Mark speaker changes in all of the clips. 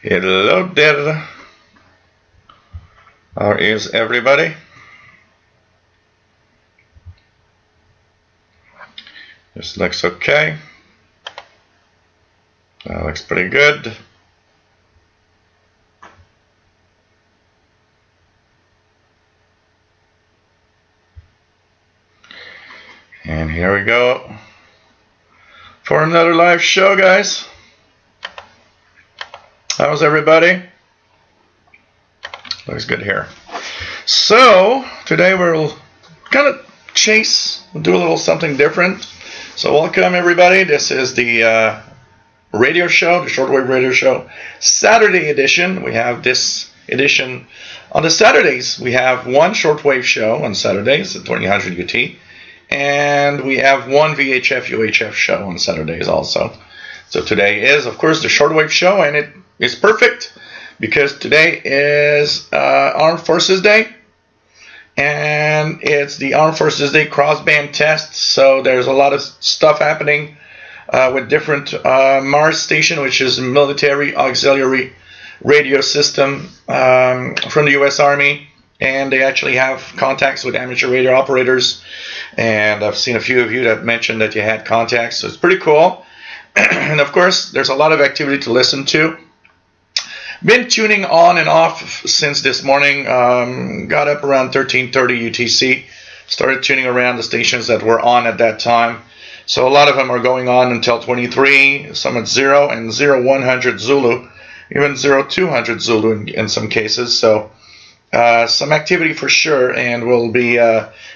Speaker 1: Hello there. How is everybody? This looks okay. That looks pretty good. And here we go for another live show, guys. How's everybody? Looks good here. So today we'll kind of do a little something different. So welcome everybody. This is the radio show, the shortwave radio show, Saturday edition. We have this edition on the Saturdays. We have one shortwave show on Saturdays at 2000 UT, and we have one VHF UHF show on Saturdays also. So today is, of course, the shortwave show, and it is perfect because today is Armed Forces Day, and it's the Armed Forces Day crossband test. So there's a lot of stuff happening with different MARS station, which is Military Auxiliary Radio System from the U.S. Army, and they actually have contacts with amateur radio operators, and I've seen a few of you that mentioned that you had contacts, so it's pretty cool. And of course, there's a lot of activity to listen to. Been tuning on and off since this morning. Got up around 13:30 UTC. Started tuning around the stations that were on at that time. So a lot of them are going on until 23. Some at 0 and 0100 Zulu, even 0200 Zulu in some cases. So some activity for sure, and we'll be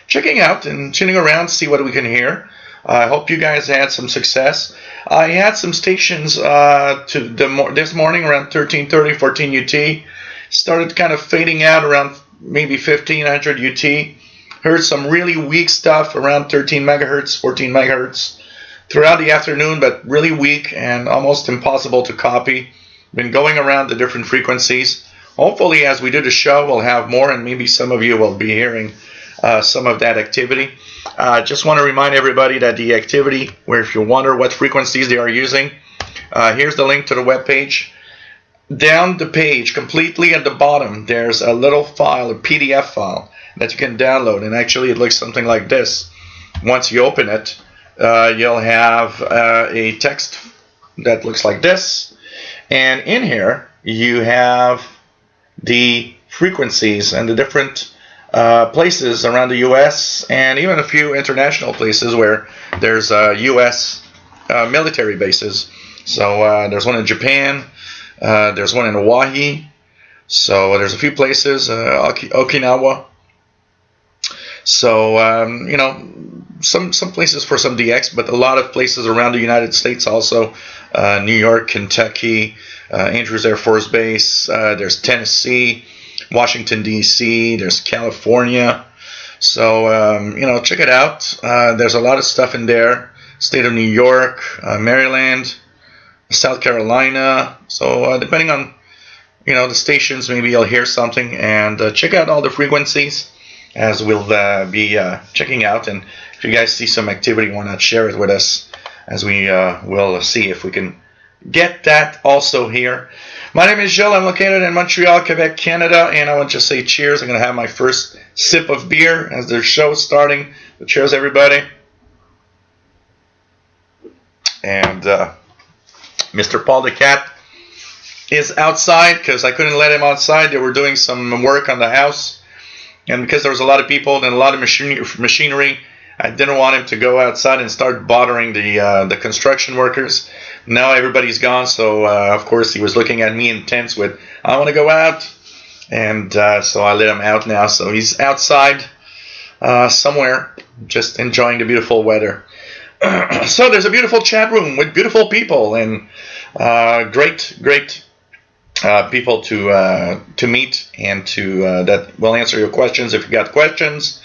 Speaker 1: checking out and tuning around, see what we can hear. I hope you guys had some success. I had some stations this morning around 13:30, 14 UT. Started kind of fading out around maybe 1500 UT. Heard some really weak stuff around 13 megahertz, 14 megahertz throughout the afternoon, but really weak and almost impossible to copy. Been going around the different frequencies. Hopefully, as we do the show, we'll have more, and maybe some of you will be hearing some of that activity. Just want to remind everybody that the activity, where if you wonder what frequencies they are using, here's the link to the web page. Down the page, completely at the bottom, there's a little file, a PDF file, that you can download, and actually it looks something like this. Once you open it, you'll have a text that looks like this, and in here you have the frequencies and the different places around the U.S. and even a few international places where there's U.S. Military bases. So there's one in Japan, there's one in Hawaii, so there's a few places, Okinawa. So some places for some DX, but a lot of places around the United States also. New York, Kentucky, Andrews Air Force Base, there's Tennessee, Washington, D.C., there's California. So, check it out. There's a lot of stuff in there. State of New York, Maryland, South Carolina. So, depending on, the stations, maybe you'll hear something. And check out all the frequencies as we'll be checking out. And if you guys see some activity, why not share it with us as we will see if we can get that also here. My name is Gilles. I'm located in Montreal, Quebec, Canada, and I want to just say cheers. I'm going to have my first sip of beer as the show is starting. So cheers, everybody. And Mr. Paul the Cat is outside because I couldn't let him outside. They were doing some work on the house, and because there was a lot of people and a lot of machinery, I didn't want him to go outside and start bothering the construction workers. Now everybody's gone, so of course he was looking at me intense with, I want to go out. And so I let him out now. So he's outside somewhere, just enjoying the beautiful weather. So there's a beautiful chat room with beautiful people and great people to meet and to that will answer your questions if you got questions.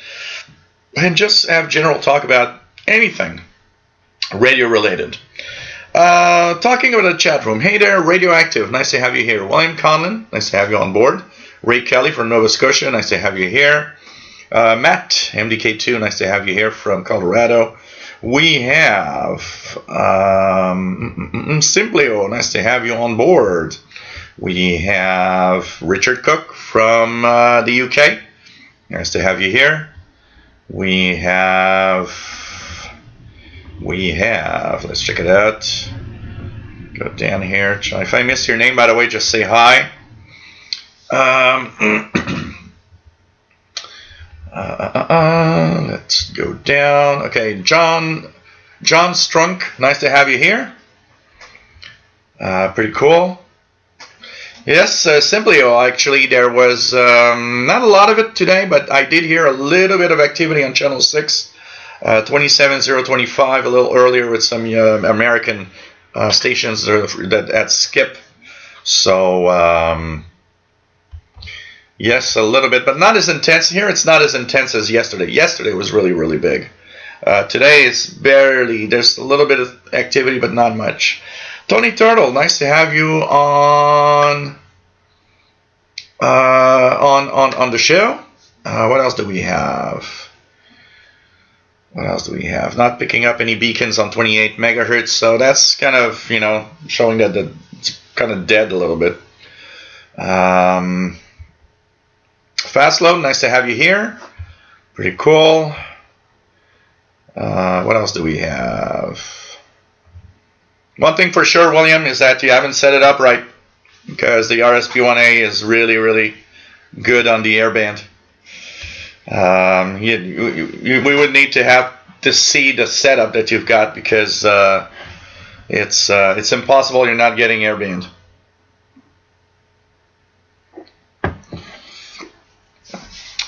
Speaker 1: And just have general talk about anything radio related. Talking about the chat room. Hey there, Radioactive. Nice to have you here. William Conlon. Nice to have you on board. Ray Kelly from Nova Scotia. Nice to have you here. Matt, MDK2. Nice to have you here from Colorado. We have Simplio. Nice to have you on board. We have Richard Cook from the UK. Nice to have you here. We have, let's check it out. Go down here. If I miss your name, by the way, just say hi. Let's go down. Okay, John Strunk, nice to have you here. Pretty cool. Yes, Simplio, actually, there was not a lot of it today, but I did hear a little bit of activity on channel 6, 27025, a little earlier with some American stations that at skip. So, yes, a little bit, but not as intense. Here it's not as intense as yesterday. Yesterday was really, really big. Today it's barely, there's a little bit of activity, but not much. Tony Turtle, nice to have you on the show. What else do we have? Not picking up any beacons on 28 megahertz, so that's kind of, showing that it's kind of dead a little bit. Fastload, nice to have you here. Pretty cool. What else do we have? One thing for sure, William, is that you haven't set it up right, because the RSP1A is really, really good on the airband. We would need to have to see the setup that you've got, because it's impossible. You're not getting airband.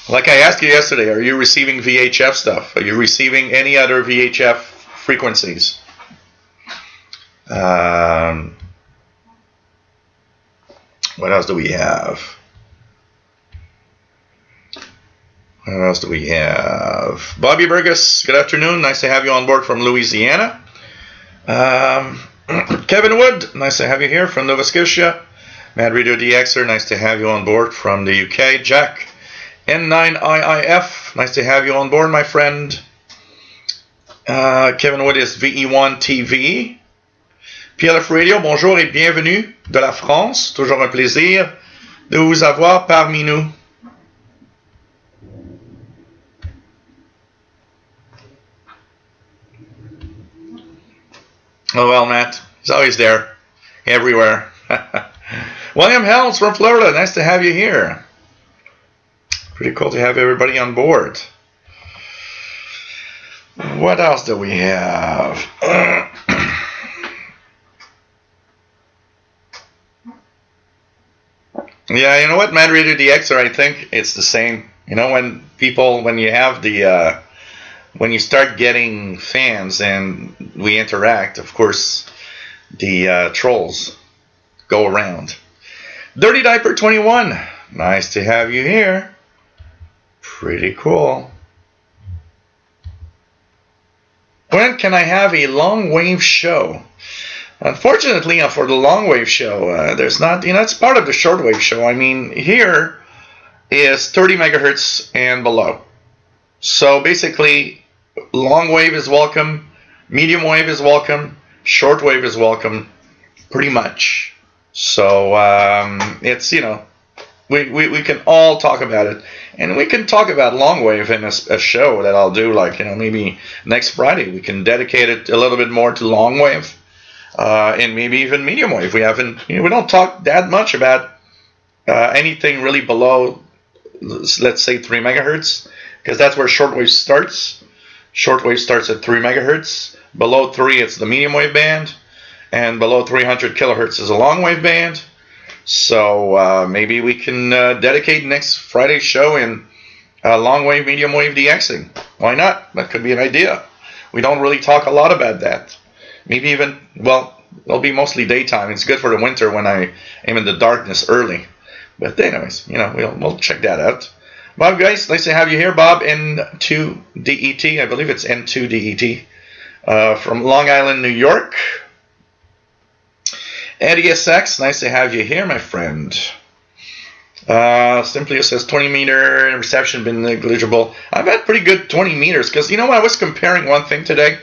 Speaker 1: Like I asked you yesterday, are you receiving VHF stuff? Are you receiving any other VHF frequencies? What else do we have? Bobby Burgess, good afternoon. Nice to have you on board from Louisiana. Kevin Wood, nice to have you here from Nova Scotia. Mad Radio DXer, nice to have you on board from the UK. Jack N9IIF, nice to have you on board, my friend. Kevin Wood is VE1 TV. PLF Radio, bonjour et bienvenue de la France. Toujours un plaisir de vous avoir parmi nous. Oh well, Matt, he's always there, everywhere. William Helms from Florida, nice to have you here. Pretty cool to have everybody on board. What else do we have? Yeah, you know what, Mad Radio DXer, I think it's the same. When you have the, when you start getting fans and we interact, of course, the trolls go around. Dirty Diaper 21, nice to have you here. Pretty cool. When can I have a long wave show? Unfortunately, for the long wave show, there's not, it's part of the short wave show. I mean, here is 30 megahertz and below. So basically, long wave is welcome, medium wave is welcome, short wave is welcome, pretty much. So it's, we can all talk about it. And we can talk about long wave in a show that I'll do, like, maybe next Friday. We can dedicate it a little bit more to long wave. And maybe even medium wave. We don't talk that much about anything really below, let's say, 3 megahertz, because that's where shortwave starts. Shortwave starts at 3 megahertz. Below 3, it's the medium wave band, and below 300 kilohertz is a long wave band. So maybe we can dedicate next Friday's show in long wave, medium wave DXing. Why not? That could be an idea. We don't really talk a lot about that. Maybe even, well, it'll be mostly daytime. It's good for the winter when I am in the darkness early. But anyways, we'll check that out. Bob, guys, nice to have you here. Bob N2DET, I believe it's N2DET, from Long Island, New York. Eddie SX, nice to have you here, my friend. Simply says 20 meter reception been negligible. I've had pretty good 20 meters because, I was comparing one thing today.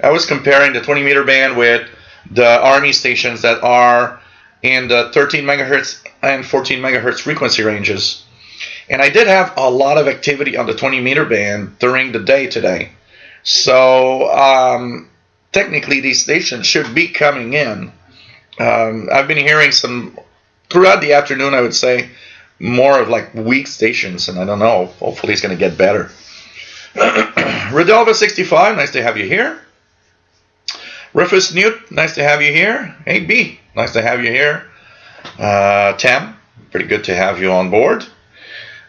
Speaker 1: I was comparing the 20 meter band with the Army stations that are in the 13 megahertz and 14 megahertz frequency ranges. And I did have a lot of activity on the 20 meter band during the day today. So technically these stations should be coming in. I've been hearing some throughout the afternoon, I would say, more of like weak stations, and I don't know, hopefully it's going to get better. Rodolfo 65, nice to have you here. Rufus Newt, nice to have you here. Hey B, nice to have you here. Tam, pretty good to have you on board.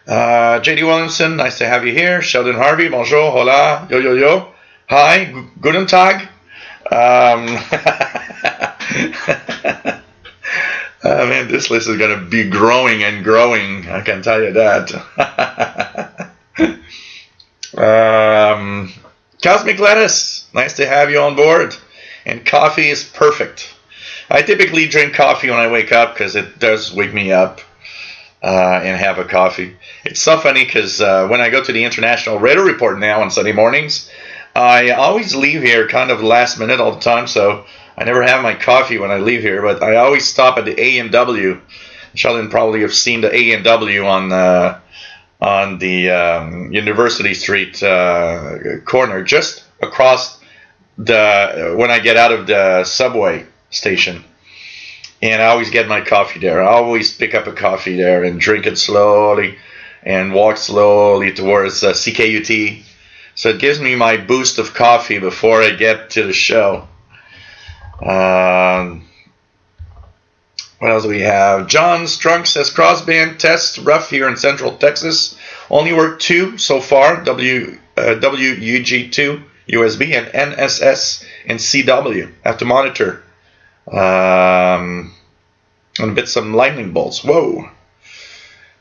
Speaker 1: JD Williamson, nice to have you here. Sheldon Harvey, bonjour, hola, yo yo yo. Hi, guten Tag. Man, this list is going to be growing and growing, I can tell you that. Cosmic Lettuce, nice to have you on board. And coffee is perfect. I typically drink coffee when I wake up because it does wake me up and have a coffee. It's so funny because when I go to the International Radio Report now on Sunday mornings, I always leave here kind of last minute all the time, so I never have my coffee when I leave here, but I always stop at the A&W. Sheldon probably have seen the A&W on the University Street corner, just across when I get out of the subway station. And I always get my coffee there. I always pick up a coffee there and drink it slowly and walk slowly towards CKUT. So it gives me my boost of coffee before I get to the show. What else do we have? John Strunk says crossband tests rough here in Central Texas. Only worked 2 so far. WUG2 USB and NSS and CW. Have to monitor. And a bit some lightning bolts. Whoa.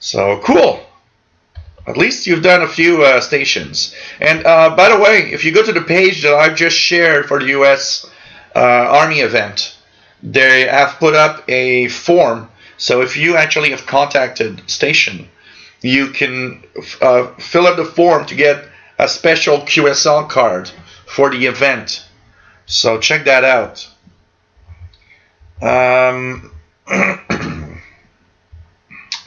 Speaker 1: So cool. At least you've done a few stations. And by the way, if you go to the page that I've just shared for the U.S. Army event, they have put up a form. So if you actually have contacted station, you can fill out the form to get a special QSL card for the event. So check that out.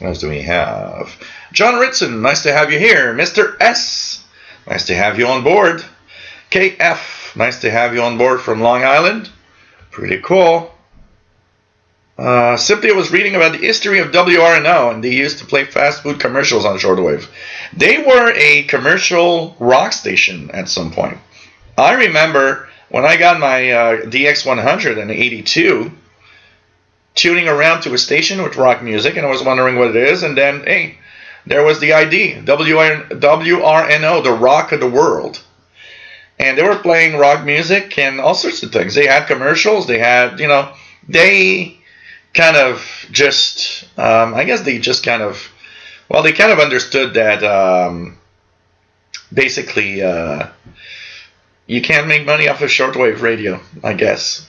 Speaker 1: What else do we have? John Ritson, nice to have you here. Mr. S, nice to have you on board. KF, nice to have you on board from Long Island. Pretty cool. Simply, I was reading about the history of WRNO, and they used to play fast food commercials on shortwave. They were a commercial rock station at some point. I remember when I got my DX100 in '82, tuning around to a station with rock music, and I was wondering what it is, and then, hey, there was the ID, WRNO, the rock of the world. And they were playing rock music and all sorts of things. They had commercials, they had, they kind of just, I guess they just kind of, well, they kind of understood that basically you can't make money off of shortwave radio, I guess.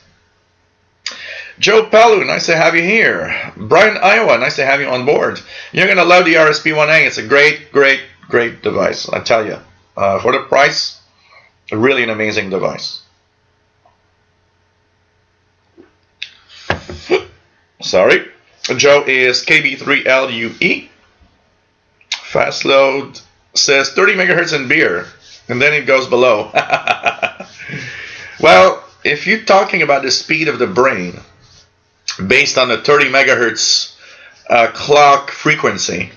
Speaker 1: Joe Palu, nice to have you here. Brian Iowa, nice to have you on board. You're going to love the RSP-1A. It's a great, great, great device, I tell you. For the price, really an amazing device. Sorry. Joe is KB3LUE. Fast load says 30 megahertz in beer, and then it goes below. Well, if you're talking about the speed of the brain, based on the 30 megahertz clock frequency,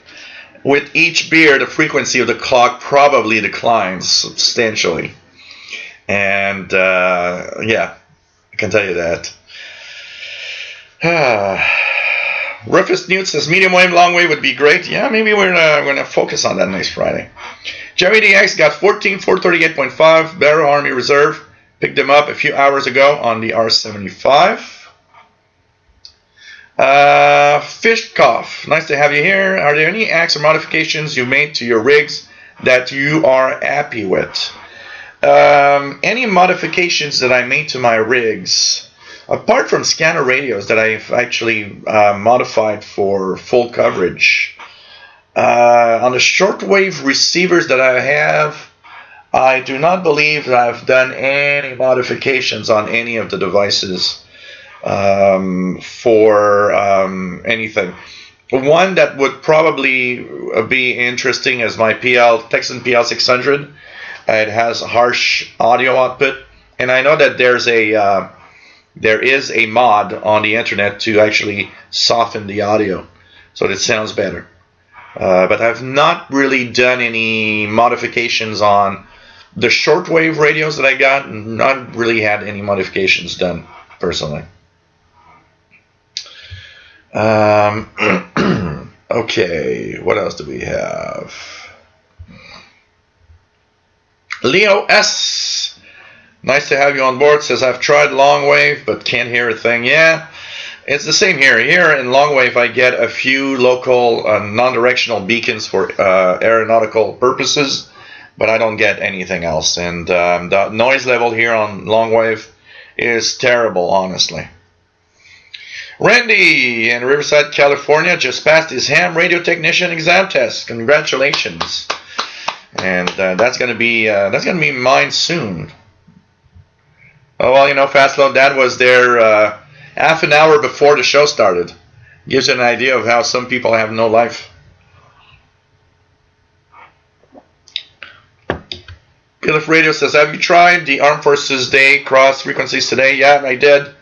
Speaker 1: with each beer, the frequency of the clock probably declines substantially. And yeah, I can tell you that. Rufus Newt says medium wave, long wave would be great. Yeah, maybe we're going to focus on that next Friday. Jerry DX got 14438.5 Barrow Army Reserve. Picked them up a few hours ago on the R75. Fishkoff, nice to have you here. Are there any acts or modifications you made to your rigs that you are happy with? Any modifications that I made to my rigs, apart from scanner radios that I've actually modified for full coverage, on the shortwave receivers that I have, I do not believe that I've done any modifications on any of the devices. for anything. One that would probably be interesting is my Texan PL600. It has harsh audio output, and I know that there is a mod on the internet to actually soften the audio so that it sounds better. But I've not really done any modifications on the shortwave radios that I got. Not really had any modifications done personally. Okay, what else do we have? Leo S. Nice to have you on board. Says, I've tried long wave but can't hear a thing. Yeah, it's the same here. Here in long wave I get a few local non-directional beacons for aeronautical purposes, but I don't get anything else. And the noise level here on long wave is terrible, honestly. Randy in Riverside, California, just passed his ham radio technician exam test. Congratulations! And that's gonna be mine soon. Oh well, you know, Fast Load Dad was there half an hour before the show started. Gives you an idea of how some people have no life. Pilif Radio says, have you tried the Armed Forces Day cross frequencies today? Yeah, I did.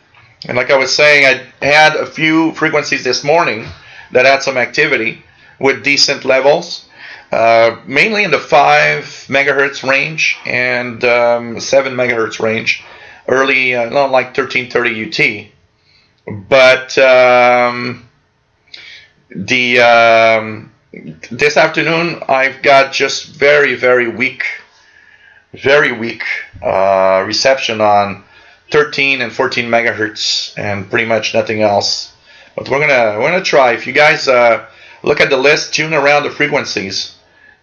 Speaker 1: And like I was saying, I had a few frequencies this morning that had some activity with decent levels, mainly in the 5 megahertz range and 7 megahertz range, early, not like 1330 UT. But this afternoon I've got just very weak reception on 13 and 14 megahertz and pretty much nothing else. But we're gonna try. If you guys look at the list, tune around the frequencies,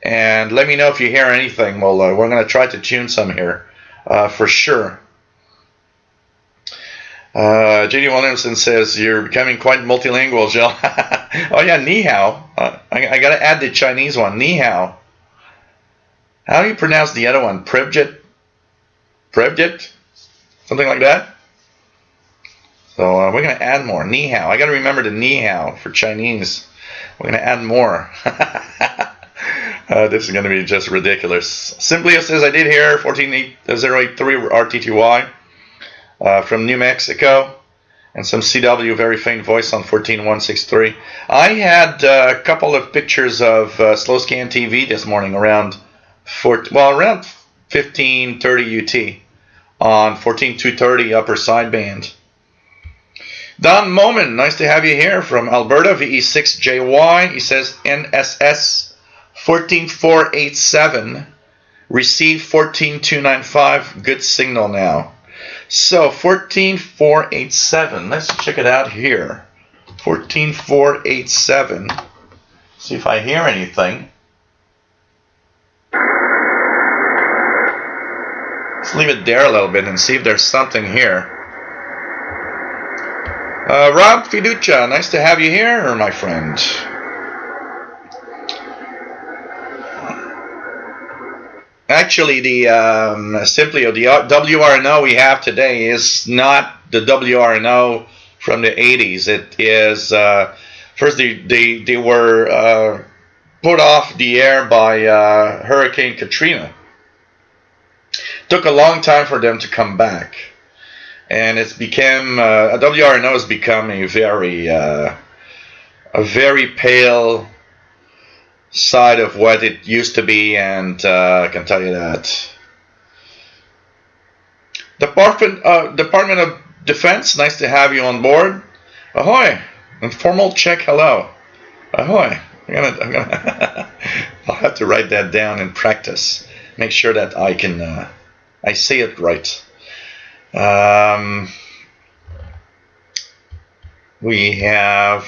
Speaker 1: and let me know if you hear anything. Well, we're gonna try to tune some here for sure. J.D. Williamson says you're becoming quite multilingual, Jill. Oh yeah, ni hao. I gotta add the Chinese one. Ni hao. How do you pronounce the other one? Prevjit? Prevjit? Something like that. So we're going to add more. Ni hao. I got to remember the ni hao for Chinese. We're going to add more. This is going to be just ridiculous. Simply says, I did hear 14083 RT2Y from New Mexico. And some CW, very faint voice on 14163. I had a couple of pictures of slow scan TV this morning around 1530 UT. On 14230 upper sideband. Don Moman, nice to have you here from Alberta, VE6JY. He says NSS 14487, receive 14295, good signal now. So 14487, let's check it out here. 14487, see if I hear anything. Let's leave it there a little bit and see if there's something here. Rob Fiducia, nice to have you here, my friend. Actually, the simply the WRNO we have today is not the WRNO from the 80s. It is first they were put off the air by Hurricane Katrina. Took a long time for them to come back, and it's become a WRNO has become a very pale side of what it used to be, and I can tell you that. Department of Defense, nice to have you on board. Ahoy! Informal check hello. Ahoy! I'm gonna I'll have to write that down and practice. Make sure that I can. I say it right. We have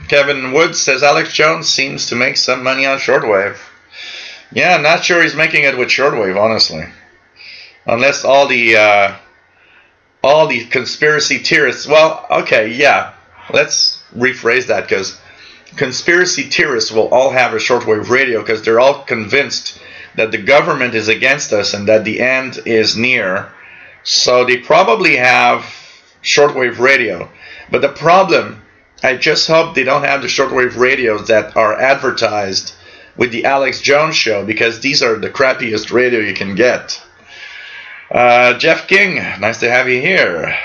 Speaker 1: Kevin Woods says Alex Jones seems to make some money on shortwave. Yeah, I'm not sure he's making it with shortwave, honestly. Unless all the conspiracy theorists. Well, okay, yeah. Let's rephrase that, because conspiracy theorists will all have a shortwave radio because they're all convinced that the government is against us and that the end is near, So they probably have shortwave radio. But the problem, I just hope they don't have the shortwave radios that are advertised with the Alex Jones show, because these are the crappiest radio you can get. Jeff King, nice to have you here.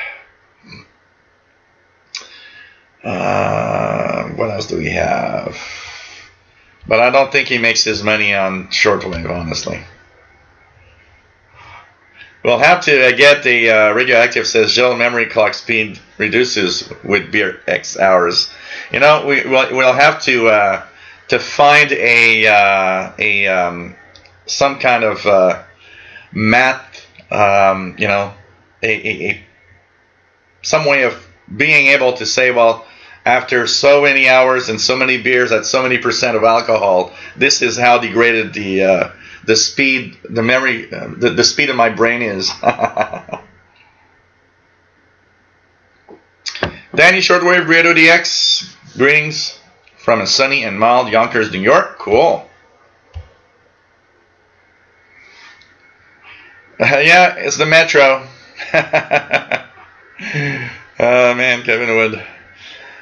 Speaker 1: What else do we have? But I don't think he makes his money on shortwave, honestly. We'll have to get the radioactive says gel memory clock speed reduces with beer X hours. You know, we'll have to find some kind of math, you know, some way of being able to say, well, after so many hours and so many beers at so many % of alcohol, this is how degraded the speed, the memory, the speed of my brain is. Danny Shortwave Radio DX, greetings from a sunny and mild Yonkers, New York. Cool. Yeah, it's the Metro. Oh man, Kevin Wood.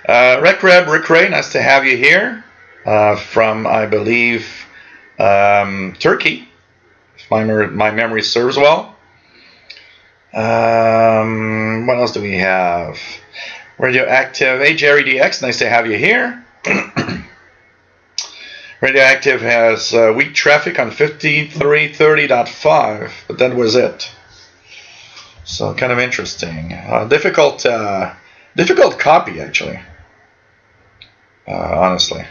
Speaker 1: Rick Ray, nice to have you here. From, I believe, Turkey, if my memory serves well. What else do we have? Radioactive. Hey, Jerry DX, nice to have you here. Radioactive has weak traffic on 5330.5, but that was it. So kind of interesting. Difficult copy, actually. Honestly.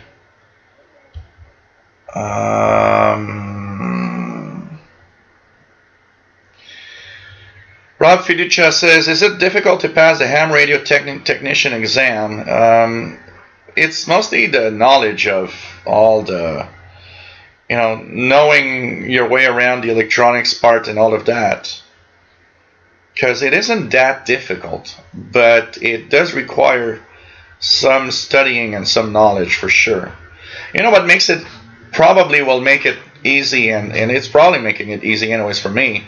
Speaker 1: Rob Fiducia says, is it difficult to pass the ham radio technician exam? It's mostly the knowledge of all the, you know, knowing your way around the electronics part and all of that. Because it isn't that difficult, but it does require some studying and some knowledge for sure. You know what makes it, probably will make it easy, and it's probably making it easy anyways for me,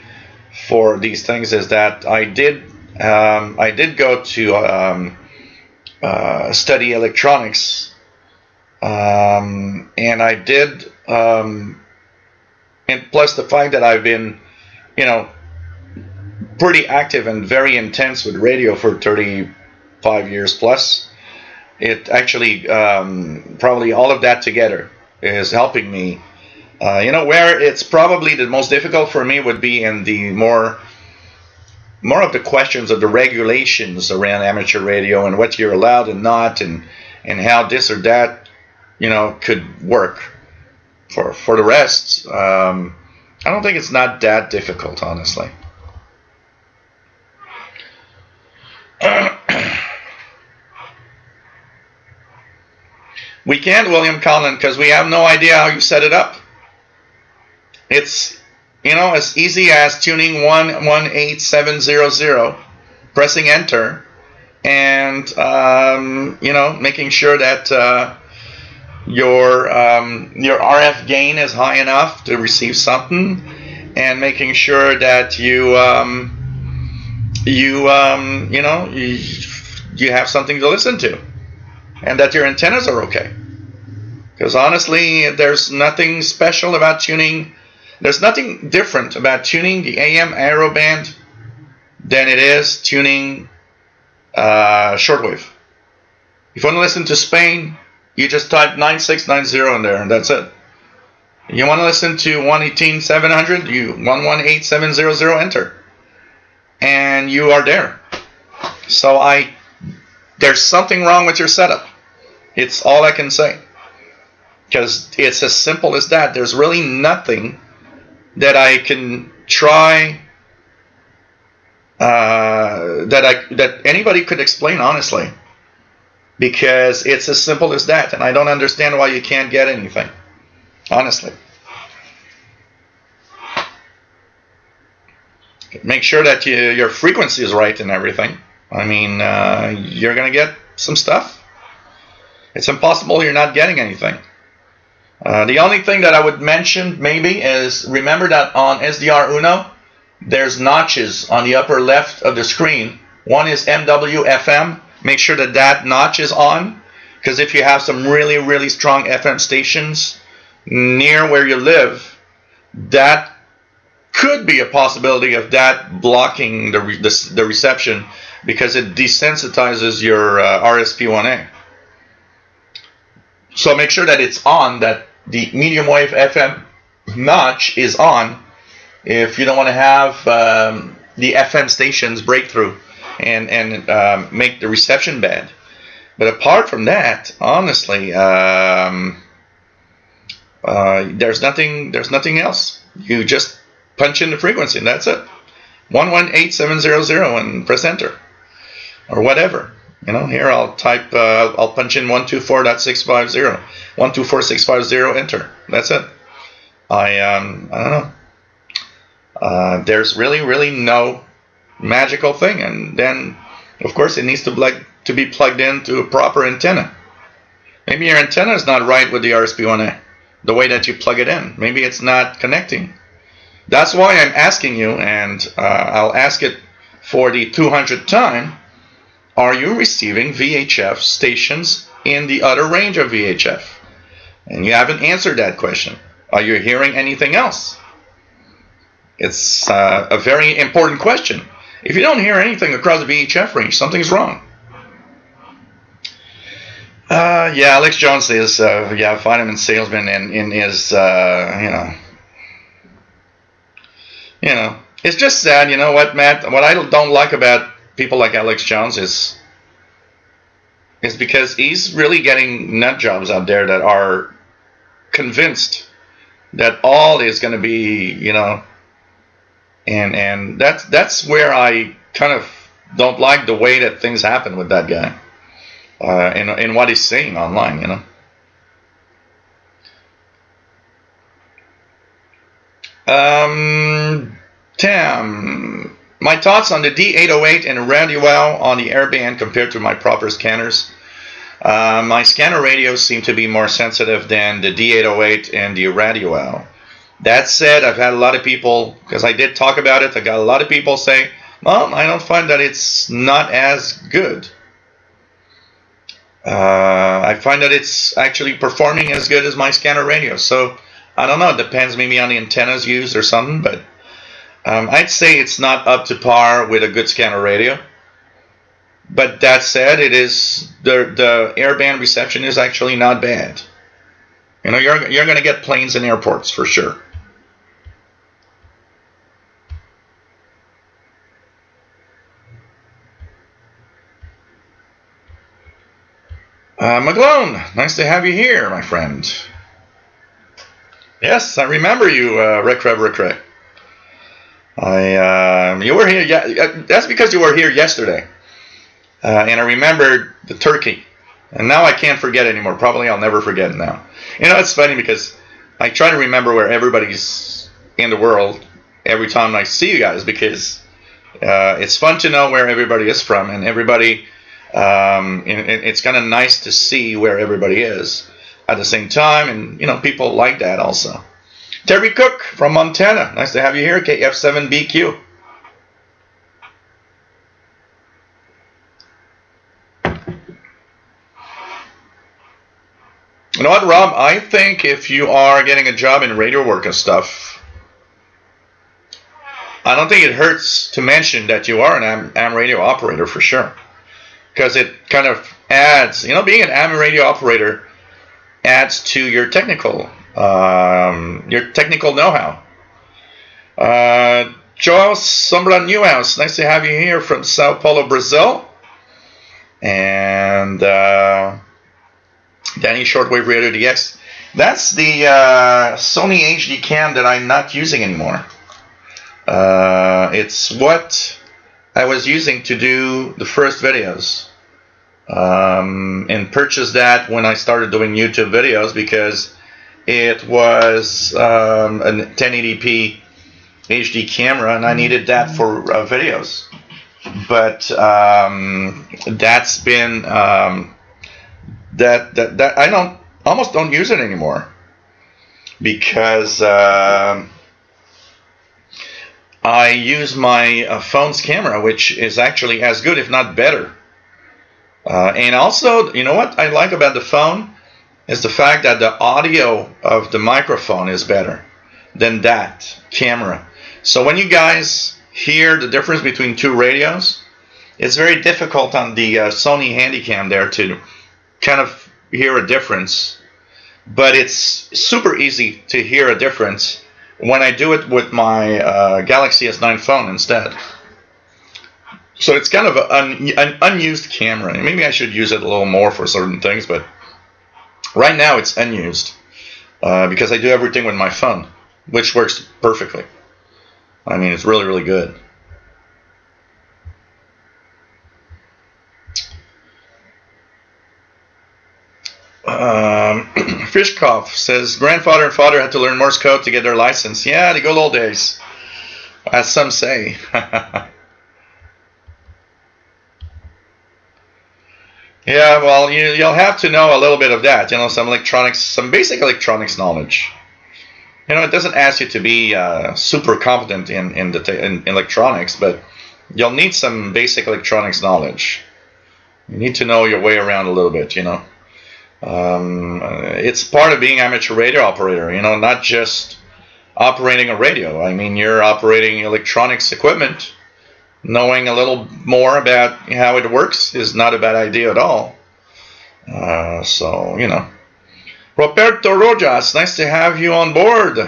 Speaker 1: for these things, is that I did go to study electronics, and I did, and plus the fact that I've been, you know, pretty active and very intense with radio for 35 years plus, it actually, probably all of that together is helping me. You know, where it's probably the most difficult for me would be in the more of the questions of the regulations around amateur radio and what you're allowed and not, and how this or that, you know, could work. For the rest, I don't think it's not that difficult, honestly. We can't, William Collin, because we have no idea how you set it up. It's, you know, as easy as tuning 118700, pressing enter, and you know, making sure that your RF gain is high enough to receive something, and making sure that you have something to listen to, and that your antennas are okay. Because honestly, there's nothing special about tuning. There's nothing different about tuning the AM aero band than it is tuning shortwave. If you want to listen to Spain, you just type 9690 in there, and that's it. You want to listen to 118700, you 118700, enter, and you are there. So there's something wrong with your setup. It's all I can say, because it's as simple as that. There's really nothing that I can try that anybody could explain honestly, because it's as simple as that, and I don't understand why you can't get anything, honestly. Make sure that your frequency is right and everything. I mean, you're gonna get some stuff. It's impossible you're not getting anything. The only thing that I would mention maybe is, remember that on SDR Uno, there's notches on the upper left of the screen. One is MW FM. Make sure that that notch is on, because if you have some really, really strong FM stations near where you live, that could be a possibility of that blocking the reception, because it desensitizes your RSP1A. So make sure that it's on, that the medium wave FM notch is on, if you don't want to have the FM stations break through and make the reception bad. But apart from that, honestly, there's nothing else. You just punch in the frequency and that's it. 118700 and press enter, or whatever. Here I'll type, I'll punch in 124.650, 124.650, enter. That's it. I don't know. There's really no magical thing, and then of course it needs to be plugged into a proper antenna. Maybe your antenna is not right with the RSP1A, the way that you plug it in. Maybe it's not connecting. That's why I'm asking you, and I'll ask it for the 200th time. Are you receiving VHF stations in the other range of VHF? And you haven't answered that question. Are you hearing anything else? It's a very important question. If you don't hear anything across the VHF range, something's wrong. Yeah, Alex Jones is vitamin salesman, and is it's just sad. You know what, Matt? What I don't like about people like Alex Jones is because he's really getting nut jobs out there that are convinced that all is going to be, and that's where I kind of don't like the way that things happen with that guy, in what he's saying online, Tam, my thoughts on the D808 and radio on the airband compared to my proper scanners. My scanner radios seem to be more sensitive than the D808 and the radio. That said, I've had a lot of people, because I did talk about it, I got a lot of people say, well, I don't find that it's not as good. I find that it's actually performing as good as my scanner radio. So, I don't know, it depends maybe on the antennas used or something, but I'd say it's not up to par with a good scanner radio. But that said, it is the airband reception is actually not bad. You're going to get planes in airports for sure. McGlone, nice to have you here, my friend. Yes, I remember you, Rick. You were here. Yeah, that's because you were here yesterday, and I remembered the turkey, and now I can't forget anymore. Probably I'll never forget it now. It's funny because I try to remember where everybody's in the world every time I see you guys, because it's fun to know where everybody is from, and everybody. It's kind of nice to see where everybody is at the same time, and people like that also. Terry Cook from Montana, nice to have you here. KF7BQ. You know what, Rob? I think if you are getting a job in radio work and stuff, I don't think it hurts to mention that you are an AM radio operator for sure, because it kind of adds, being an AM radio operator adds to your technical know-how. Joel Sombra Newhouse, nice to have you here from Sao Paulo, Brazil. And Danny Shortwave Radio DX. That's the Sony HD cam that I'm not using anymore. It's what I was using to do the first videos. And purchased that when I started doing YouTube videos, because it was a 1080p HD camera, and I needed that for videos. But that's been that I almost don't use it anymore, because I use my phone's camera, which is actually as good, if not better. And also, you know what I like about the phone is the fact that the audio of the microphone is better than that camera. So when you guys hear the difference between two radios, it's very difficult on the Sony Handycam there to kind of hear a difference. But it's super easy to hear a difference when I do it with my Galaxy S9 phone instead. So it's kind of an unused camera. Maybe I should use it a little more for certain things, but right now it's unused because I do everything with my phone, which works perfectly. I mean, it's really, really good. Fishkoff says, grandfather and father had to learn Morse code to get their license. Yeah, the good old days, as some say. Yeah, well, you'll have to know a little bit of that. You know, some electronics, some basic electronics knowledge. You know, it doesn't ask you to be super competent in electronics, but you'll need some basic electronics knowledge. You need to know your way around a little bit, you know. It's part of being amateur radio operator, you know, not just operating a radio. I mean, you're operating electronics equipment. Knowing a little more about how it works is not a bad idea at all. So, you know. Roberto Rojas, nice to have you on board.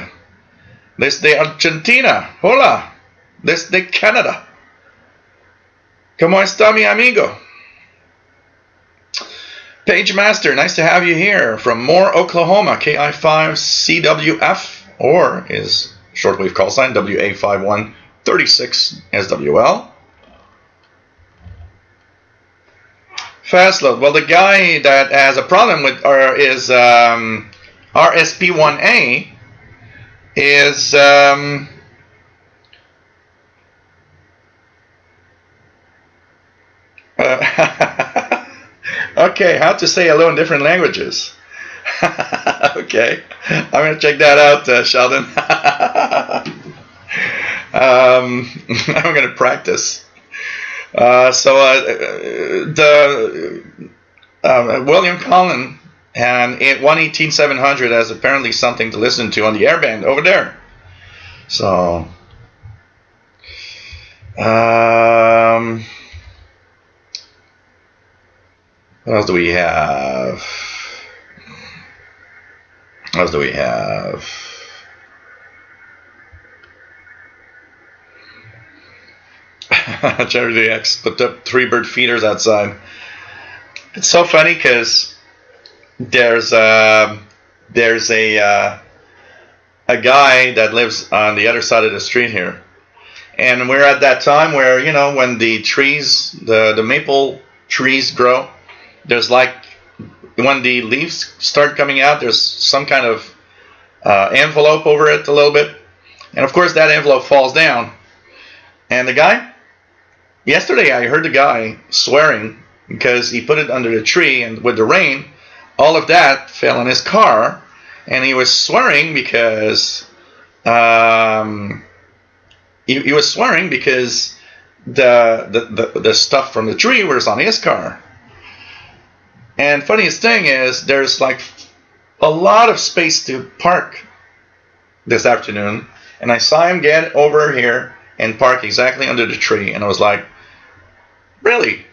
Speaker 1: Desde Argentina. Hola. Desde Canada. ¿Cómo está mi amigo? Page Master, nice to have you here from Moore, Oklahoma, KI5CWF, or his shortwave call sign, WA5136SWL. Fastload, well, the guy that has a problem with is RSP1A is okay, how to say hello in different languages. Okay, I'm going to check that out, Sheldon. I'm going to practice. William Cullen and 118.700 has apparently something to listen to on the airband over there. So, what else do we have? What else do we have? Jerry DX put up 3 bird feeders outside. It's so funny because there's a guy that lives on the other side of the street here, and we're at that time where, you know, when the trees, the maple trees grow, there's like, when the leaves start coming out, there's some kind of envelope over it a little bit, and of course that envelope falls down, and the guy, yesterday I heard the guy swearing because he put it under the tree, and with the rain, all of that fell in his car, and he was swearing because he was swearing because the stuff from the tree was on his car. And funniest thing is, there's like a lot of space to park this afternoon, and I saw him get over here and park exactly under the tree, and I was like, really?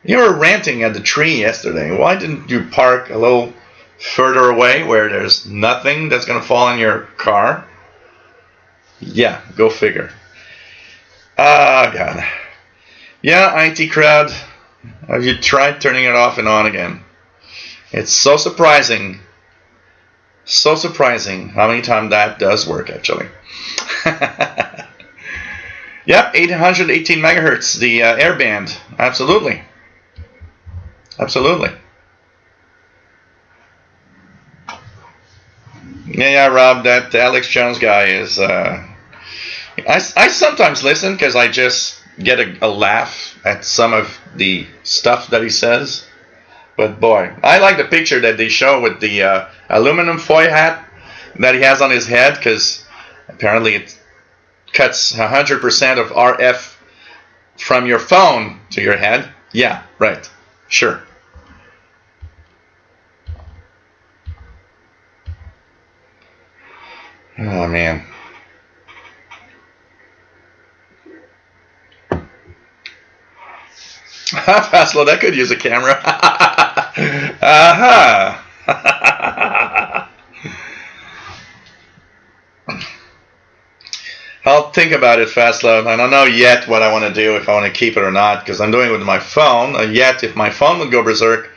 Speaker 1: You were ranting at the tree yesterday. Why didn't you park a little further away where there's nothing that's going to fall in your car? Yeah, go figure. Ah, God. Yeah, IT crowd, have you tried turning it off and on again? It's so surprising how many times that does work, actually. Yep, 818 megahertz, the airband. Absolutely. Absolutely. Yeah, Rob, that Alex Jones guy is... I sometimes listen because I just get a laugh at some of the stuff that he says. But boy, I like the picture that they show with the aluminum foil hat that he has on his head, because apparently it's cuts 100% of RF from your phone to your head. Yeah, right. Sure. Oh, man. Fastload, that could use a camera. Aha. I'll think about it, Fastload. I don't know yet what I want to do, if I want to keep it or not, because I'm doing it with my phone. Yet, if my phone would go berserk,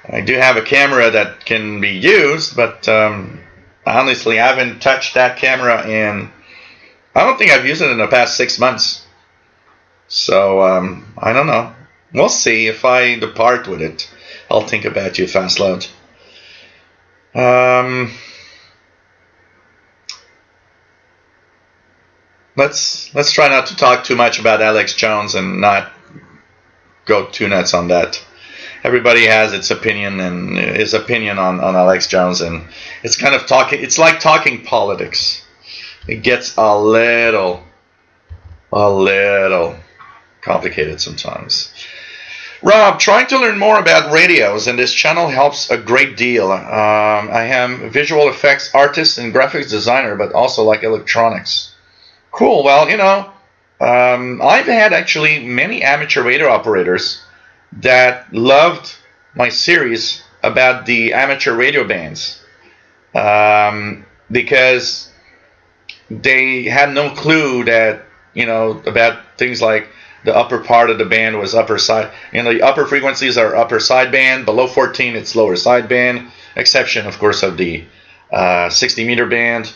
Speaker 1: I do have a camera that can be used, but honestly, I haven't touched that camera in, I don't think I've used it in the past 6 months. So, I don't know. We'll see. If I depart with it, I'll think about you, Fastload. Let's try not to talk too much about Alex Jones and not go too nuts on that. Everybody has its opinion and his opinion on Alex Jones, and it's kind of talking. It's like talking politics. It gets a little complicated sometimes. Rob, trying to learn more about radios, and this channel helps a great deal. I am a visual effects artist and graphics designer, but also like electronics. Cool. Well, you know, I've had actually many amateur radio operators that loved my series about the amateur radio bands, because they had no clue that, you know, about things like the upper part of the band was upper side. You know, the upper frequencies are upper side band. Below 14, it's lower side band. Exception, of course, of the 60-meter band.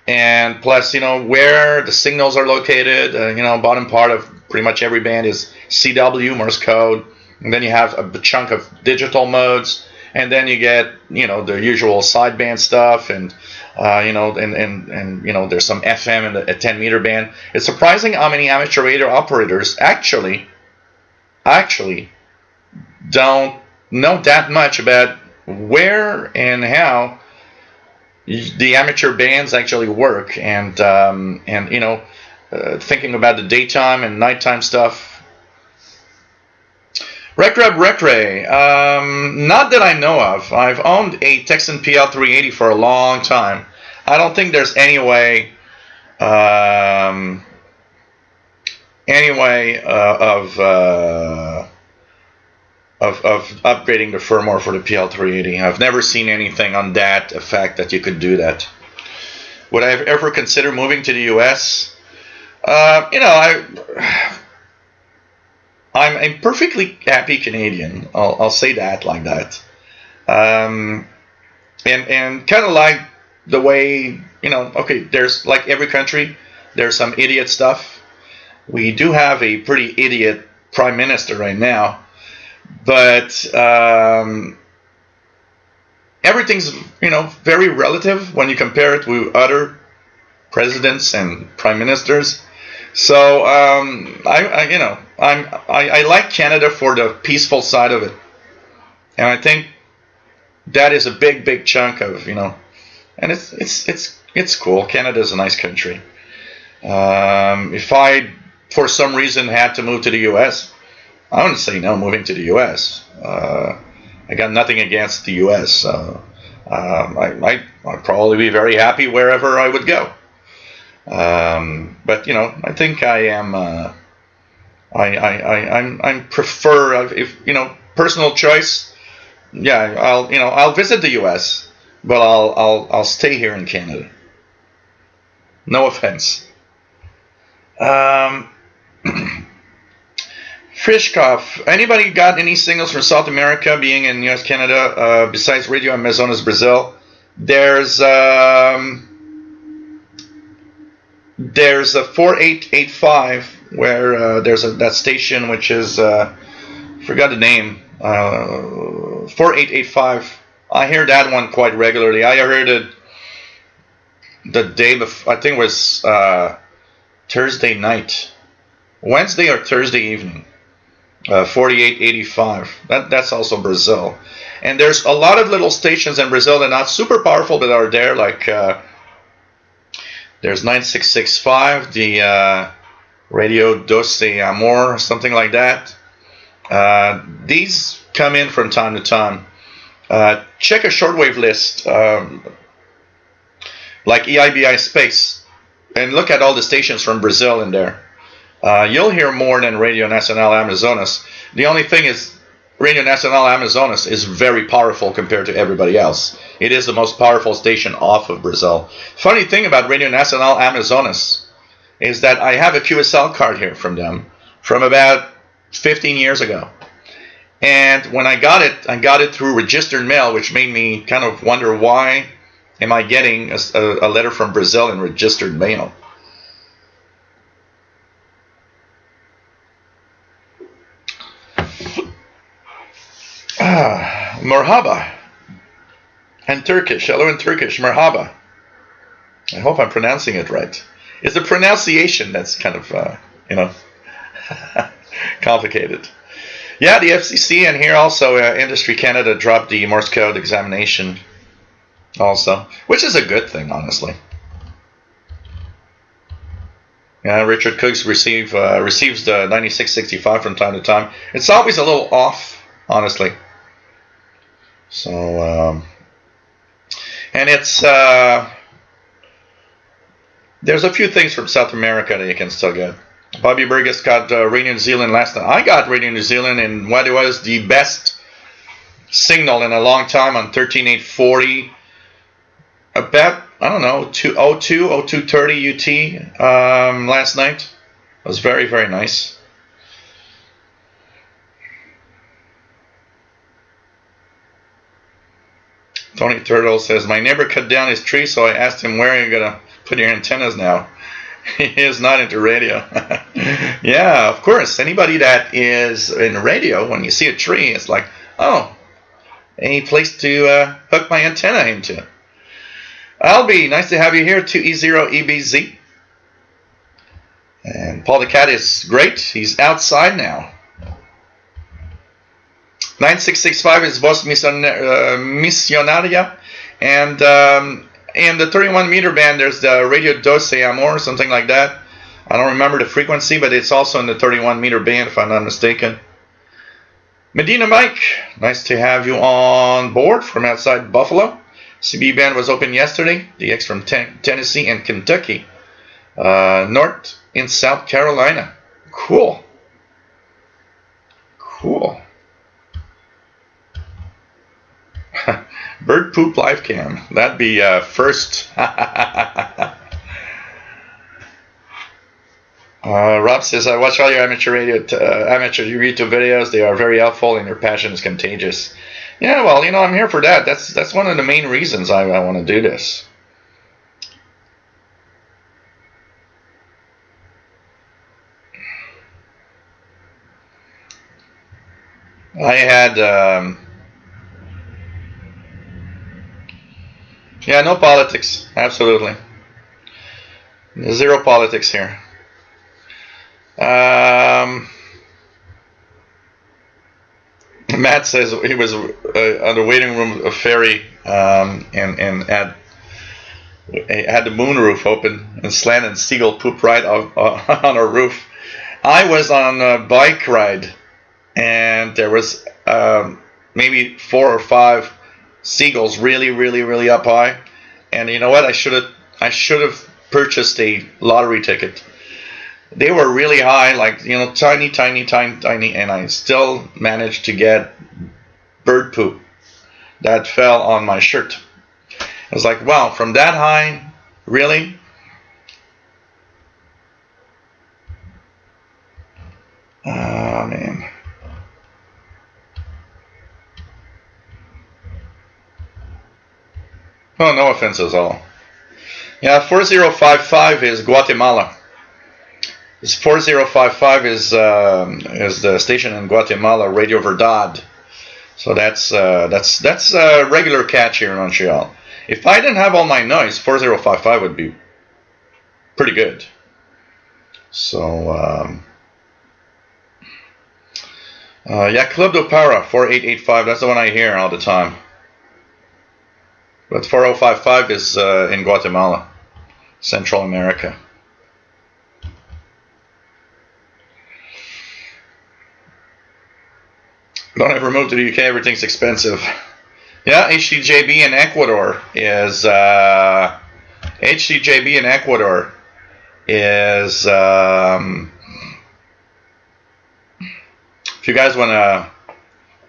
Speaker 1: And plus, you know, where the signals are located. You know, bottom part of pretty much every band is CW, Morse code. And then you have a chunk of digital modes. And then you get, you know, the usual sideband stuff, and you know, and you know, there's some FM in the 10-meter band. It's surprising how many amateur radio operators actually don't know that much about where and how the amateur bands actually work, and you know, thinking about the daytime and nighttime stuff. Recre, not that I know of. I've owned a Texan PL380 for a long time. I don't think there's any way of upgrading the firmware for the PL380. I've never seen anything on that effect that you could do that. Would I ever consider moving to the U.S.? You know, I'm a perfectly happy Canadian. I'll say that like that, and kind of like the way, you know. Okay, there's like every country, there's some idiot stuff. We do have a pretty idiot prime minister right now, but everything's, you know, very relative when you compare it to other presidents and prime ministers. So I like Canada for the peaceful side of it, and I think that is a big chunk of, you know, and it's cool. Canada's a nice country. If I for some reason had to move to the U.S., I wouldn't say no moving to the U.S. I got nothing against the U.S. So I'd probably be very happy wherever I would go. But you know, I think I am. I prefer, if you know, personal choice. Yeah, I'll visit the U.S., but I'll stay here in Canada. No offense. Fishkoff, anybody got any signals from South America, being in U.S., Canada, besides Radio Amazonas, Brazil? There's a 4885 where there's that station, which is forgot the name, 4885. I hear that one quite regularly. I heard it the day before. I think it was Thursday night, Wednesday or Thursday evening. 4885. That's also Brazil, and there's a lot of little stations in Brazil that are not super powerful, but are there, like There's 9665, the Radio Doce Amor, something like that. These come in from time to time. Check a shortwave list, like EIBI Space, and look at all the stations from Brazil in there. You'll hear more than Radio Nacional Amazonas. The only thing is, Radio Nacional Amazonas is very powerful compared to everybody else. It is the most powerful station off of Brazil. Funny thing about Radio Nacional Amazonas is that I have a QSL card here from them from about 15 years ago. And when I got it through registered mail, which made me kind of wonder, why am I getting a letter from Brazil in registered mail? Merhaba. And Turkish. Hello in Turkish. Merhaba. I hope I'm pronouncing it right. It's the pronunciation that's kind of, complicated. Yeah, the FCC, and here also Industry Canada dropped the Morse code examination also, which is a good thing, honestly. Yeah, Richard Cooks receives the 9665 from time to time. It's always a little off, honestly. So, and it's, there's a few things from South America that you can still get. Bobby Burgess got Radio New Zealand last night. I got Radio New Zealand in what was the best signal in a long time on 13840. About, I don't know, 0230 UT last night. It was very, very nice. Tony Turtle says, my neighbor cut down his tree, so I asked him, where are you going to put your antennas now? He is not into radio. Yeah, of course. Anybody that is in radio, when you see a tree, it's like, oh, any place to hook my antenna into. Albie, nice to have you here, 2E0EBZ. And Paul the Cat is great. He's outside now. 9665 is Voz Missionaria. And in the 31 meter band, there's the Radio Doce Amor, something like that. I don't remember the frequency, but it's also in the 31 meter band, if I'm not mistaken. Medina Mike, nice to have you on board from outside Buffalo. CB band was open yesterday. DX from Tennessee and Kentucky. North in South Carolina. Cool. Cool. Bird poop live cam. That'd be first. Rob says, I watch all your amateur YouTube videos. They are very helpful and your passion is contagious. Yeah, well, I'm here for that. That's one of the main reasons I want to do this. I had, yeah, no politics. Absolutely. Zero politics here. Matt says he was on the waiting room of ferry and had the moonroof open and Slan and Seagull pooped right on our roof. I was on a bike ride and there was maybe 4 or 5 seagulls really up high, and you know what, I should have purchased a lottery ticket. They were really high, like tiny, and I still managed to get bird poop that fell on my shirt. I was like, wow, from that high, really? Oh man. Oh, no offense at all. Yeah, 4055 is Guatemala. This 4055 is the station in Guatemala, Radio Verdad. So that's a regular catch here in Montreal. If I didn't have all my noise, 4055 would be pretty good. So yeah, Club do Para 4885. That's the one I hear all the time. But 4055 is in Guatemala. Central America. Don't ever move to the UK, everything's expensive. Yeah, HCJB in Ecuador is if you guys want to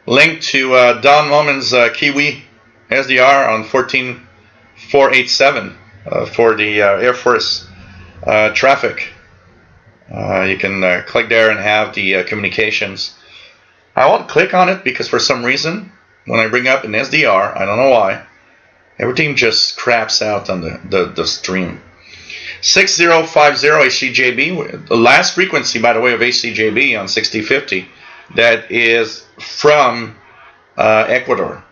Speaker 1: link to Don Moman's Kiwi SDR on 14487 for the Air Force traffic. You can click there and have the communications. I won't click on it because for some reason when I bring up an SDR, I don't know why, everything just craps out on the stream. 6050 HCJB, the last frequency, by the way, of HCJB on 6050, that is from Ecuador.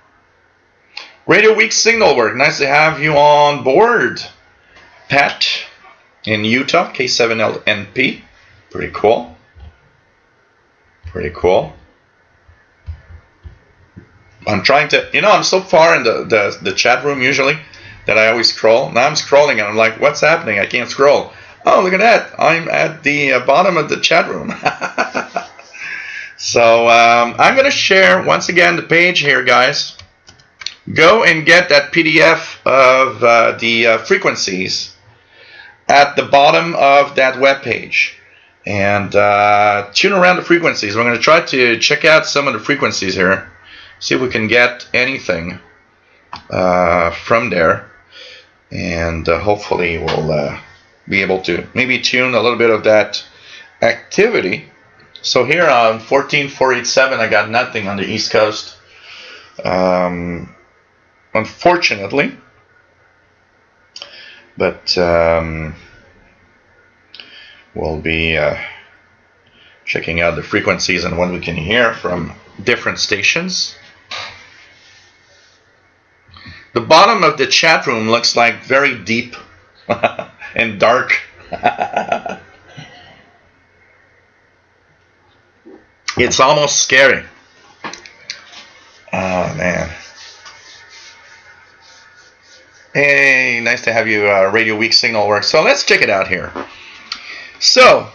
Speaker 1: Radio Week signal work. Nice to have you on board. Pat in Utah, K7LNP. Pretty cool. Pretty cool. I'm trying to, I'm so far in the chat room usually that I always scroll. Now I'm scrolling and I'm like, what's happening? I can't scroll. Oh, look at that. I'm at the bottom of the chat room. So I'm going to share once again the page here, guys. Go and get that PDF of the frequencies at the bottom of that web page. And tune around the frequencies. We're going to try to check out some of the frequencies here. See if we can get anything from there. And hopefully we'll be able to maybe tune a little bit of that activity. So here on 14487, I got nothing on the East Coast. Unfortunately. But we'll be checking out the frequencies and what we can hear from different stations. The bottom of the chat room looks like very deep and dark. It's almost scary. Oh, man. Hey, nice to have you. Radio Week signal work. So let's check it out here. So,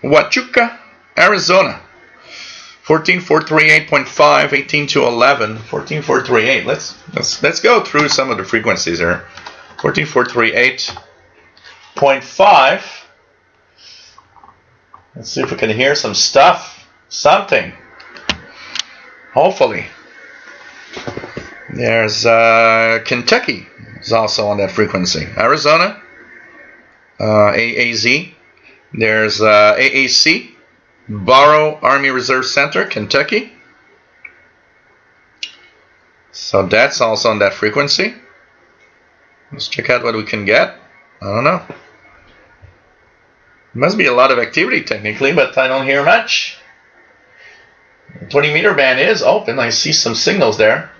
Speaker 1: Huachuca, Arizona. 14438.5, 18 to 11, 14438. Let's go through some of the frequencies here. 14438.5. Let's see if we can hear some stuff, something. Hopefully. There's Kentucky is also on that frequency. Arizona, AAZ. There's AAC. Barrow Army Reserve Center, Kentucky. So that's also on that frequency. Let's check out what we can get. I don't know. Must be a lot of activity technically, but I don't hear much. The 20-meter band is open. I see some signals there.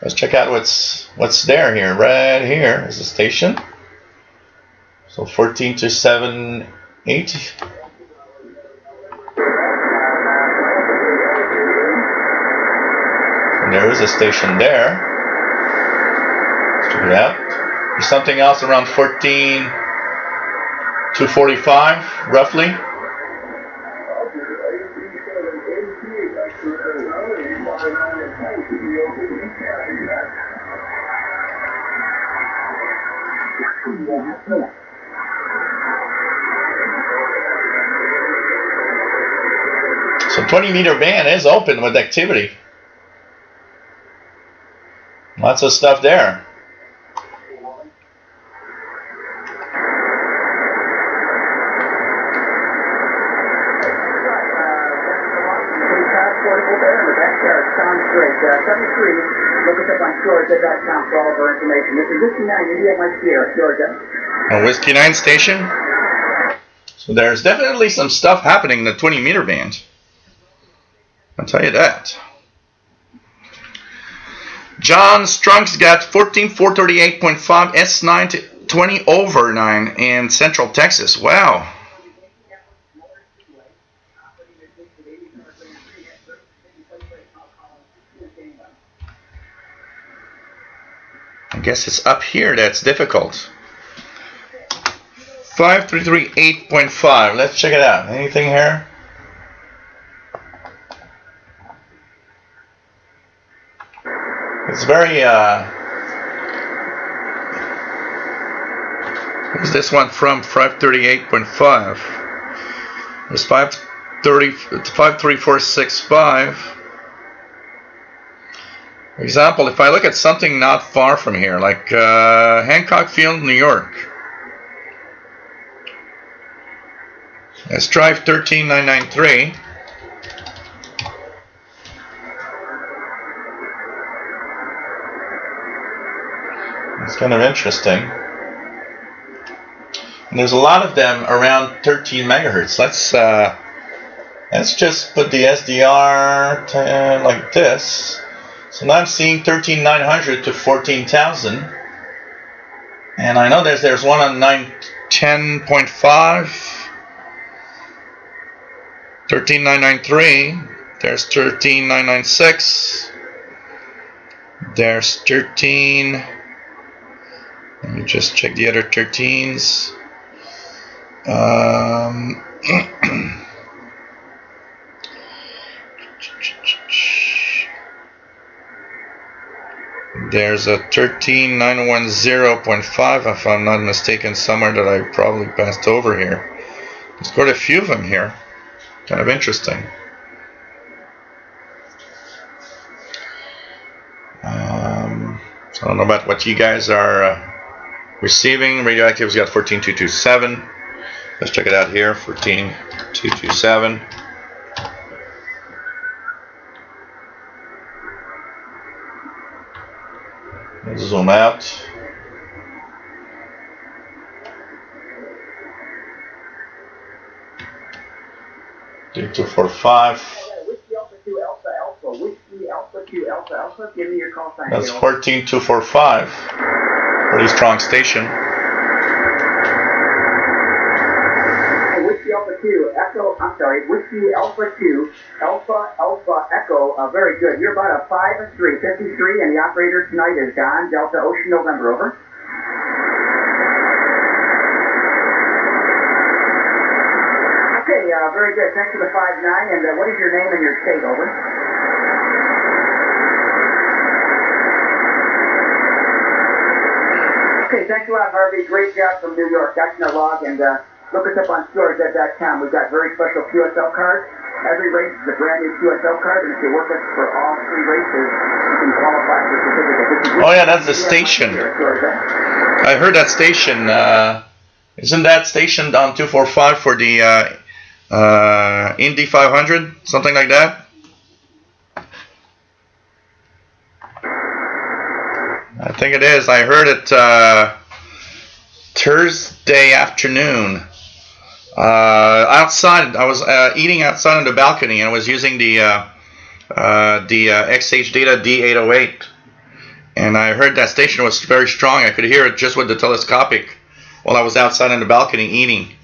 Speaker 1: Let's check out what's there here. Right here is the station. So 14 to 780. There is a station there. Let's check it out. There's something else around 14 to 45, roughly. So 20-meter band is open with activity. Lots of stuff there. A Whiskey 9 station. So there's definitely some stuff happening in the 20-meter band. I'll tell you that. John Strunk's got 14438.5 S9 to 20 over 9 in Central Texas. Wow. I guess it's up here that's difficult. 5338.5. Let's check it out. Anything here? It's very where's this one from? 538.5. There's 53465. For example, if I look at something not far from here, like Hancock Field, New York. Let's try 13993. It's kind of interesting. And there's a lot of them around 13 megahertz. Let's just put the SDR like this. So now I'm seeing 13,900 to 14,000. And I know there's one on 910.5. 13993. There's 13996. There's 13. Let me just check the other 13s. There's a 13910.5, if I'm not mistaken, somewhere that I probably passed over here. There's quite a few of them here. Kind of interesting. So I don't know about what you guys are receiving. Radioactive's got 14227. Let's check it out here. 14227. Let's zoom out. D245. Give me your call sign. That's 14245. Pretty strong station.
Speaker 2: Whiskey Alpha 2, Echo, I'm sorry, Whiskey Alpha 2, Alpha Echo, very good. You're about a 53, and the operator tonight is Don, Delta Ocean November, over. Okay, very good. Thanks for the 5-9, and what is your name and your state, over? Okay, thanks a lot, Harvey. Great job from New York. That's in our log, and look us up on storage.com. We've got very special QSL cards. Every race is a brand new QSL card, and if you work us for all 3 races, you can qualify for a certificate.
Speaker 1: Oh yeah, that's the station. I heard that station. Isn't that station on 245 for the Indy 500? Something like that? I think it is. I heard it Thursday afternoon. Outside, I was eating outside on the balcony, and I was using the XH Data D808, and I heard that station was very strong. I could hear it just with the telescopic while I was outside on the balcony eating,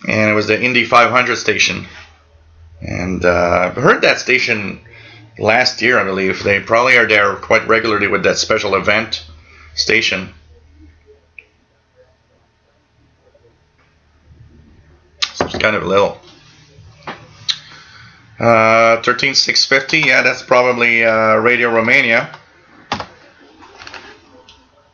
Speaker 1: and it was the Indy 500 station. And I heard that station last year, I believe. They probably are there quite regularly with that special event station. So it's kind of little. 13650, yeah, that's probably Radio Romania.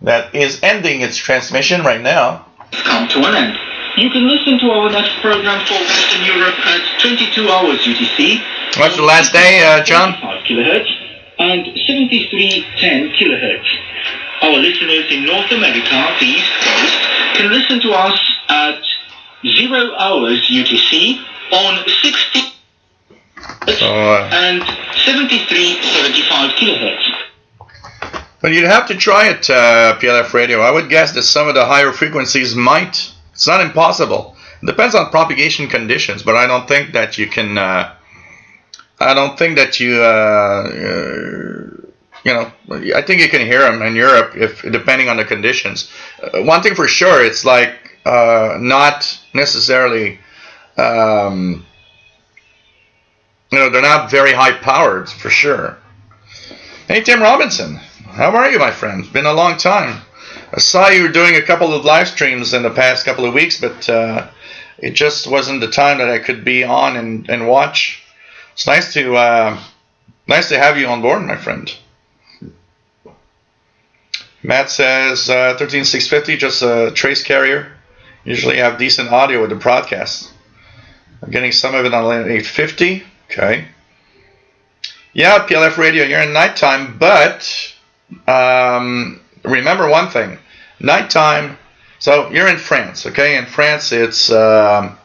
Speaker 1: That is ending its transmission right now.
Speaker 3: Come to an end. You can listen to our next program for Western Europe at 22 hours UTC.
Speaker 1: What's the last day, John?
Speaker 3: 5 kilohertz and 7310 kilohertz. Our listeners in North America, the East Coast, can listen to us at 0 hours UTC on 60 and 7375 kilohertz.
Speaker 1: But you'd have to try it, PLF radio. I would guess that some of the higher frequencies might. It's not impossible. It depends on propagation conditions, but I don't think that you can. I don't think that you. You know, I think you can hear them in Europe if depending on the conditions. One thing for sure, it's like not necessarily. You know, they're not very high powered for sure. Hey, Tim Robinson. How are you, my friend? It's been a long time. I saw you were doing a couple of live streams in the past couple of weeks, but it just wasn't the time that I could be on and watch. It's nice to have you on board, my friend. Matt says 13650, just a trace carrier. Usually have decent audio with the broadcast. I'm getting some of it on 850. Okay. Yeah, PLF radio, you're in nighttime, but remember one thing. Nighttime, so you're in France, okay? In France, it's what,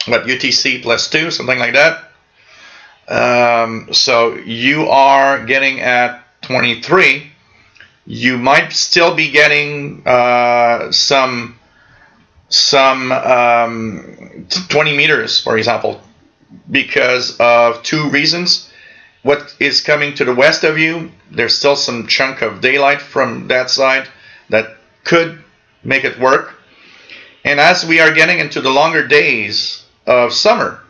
Speaker 1: UTC +2, something like that. So you are getting at 23. You might still be getting some 20 meters, for example, because of two reasons. What is coming to the west of you, there's still some chunk of daylight from that side that could make it work. And as we are getting into the longer days of summer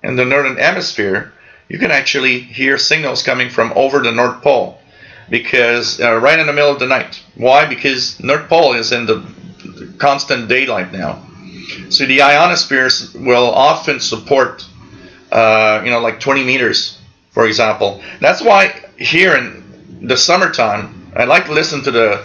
Speaker 1: in the northern hemisphere, you can actually hear signals coming from over the North Pole, because right in the middle of the night. Why? Because North Pole is in the constant daylight now. So the ionospheres will often support, like 20 meters, for example. That's why here in the summertime, I like to listen to the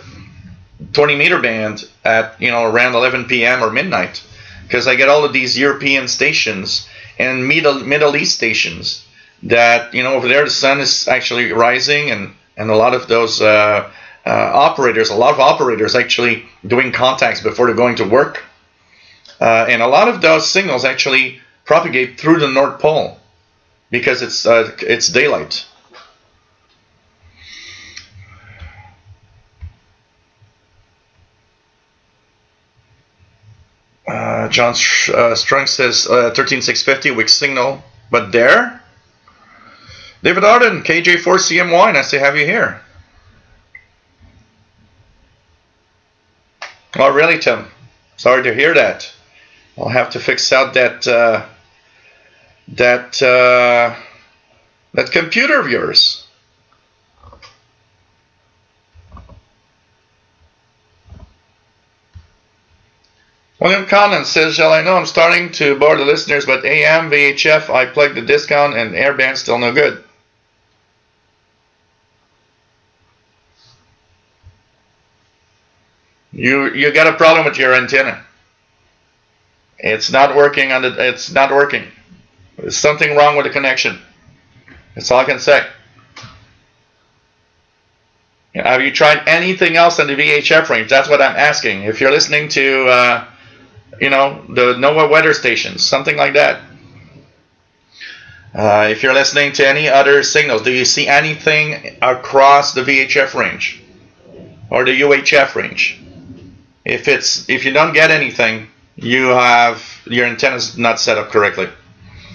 Speaker 1: 20 meter band at, around 11 p.m. or midnight, because I get all of these European stations and Middle East stations that, over there the sun is actually rising, and a lot of those operators actually doing contacts before they're going to work. And a lot of those signals actually propagate through the North Pole because it's daylight. John Strong says 13650 weak signal, but there. David Arden, KJ4CMY, nice to have you here. Oh, really, Tim? Sorry to hear that. I'll have to fix out that computer of yours. William Collins says, shall I know I'm starting to bore the listeners, but AM, VHF, I plugged the discount and airband still no good. You got a problem with your antenna. It's not working it's not working. There's something wrong with the connection. That's all I can say. Have you tried anything else in the VHF range? That's what I'm asking. If you're listening to the NOAA weather stations, something like that. If you're listening to any other signals, do you see anything across the VHF range or the UHF range? If you don't get anything, your antenna's not set up correctly.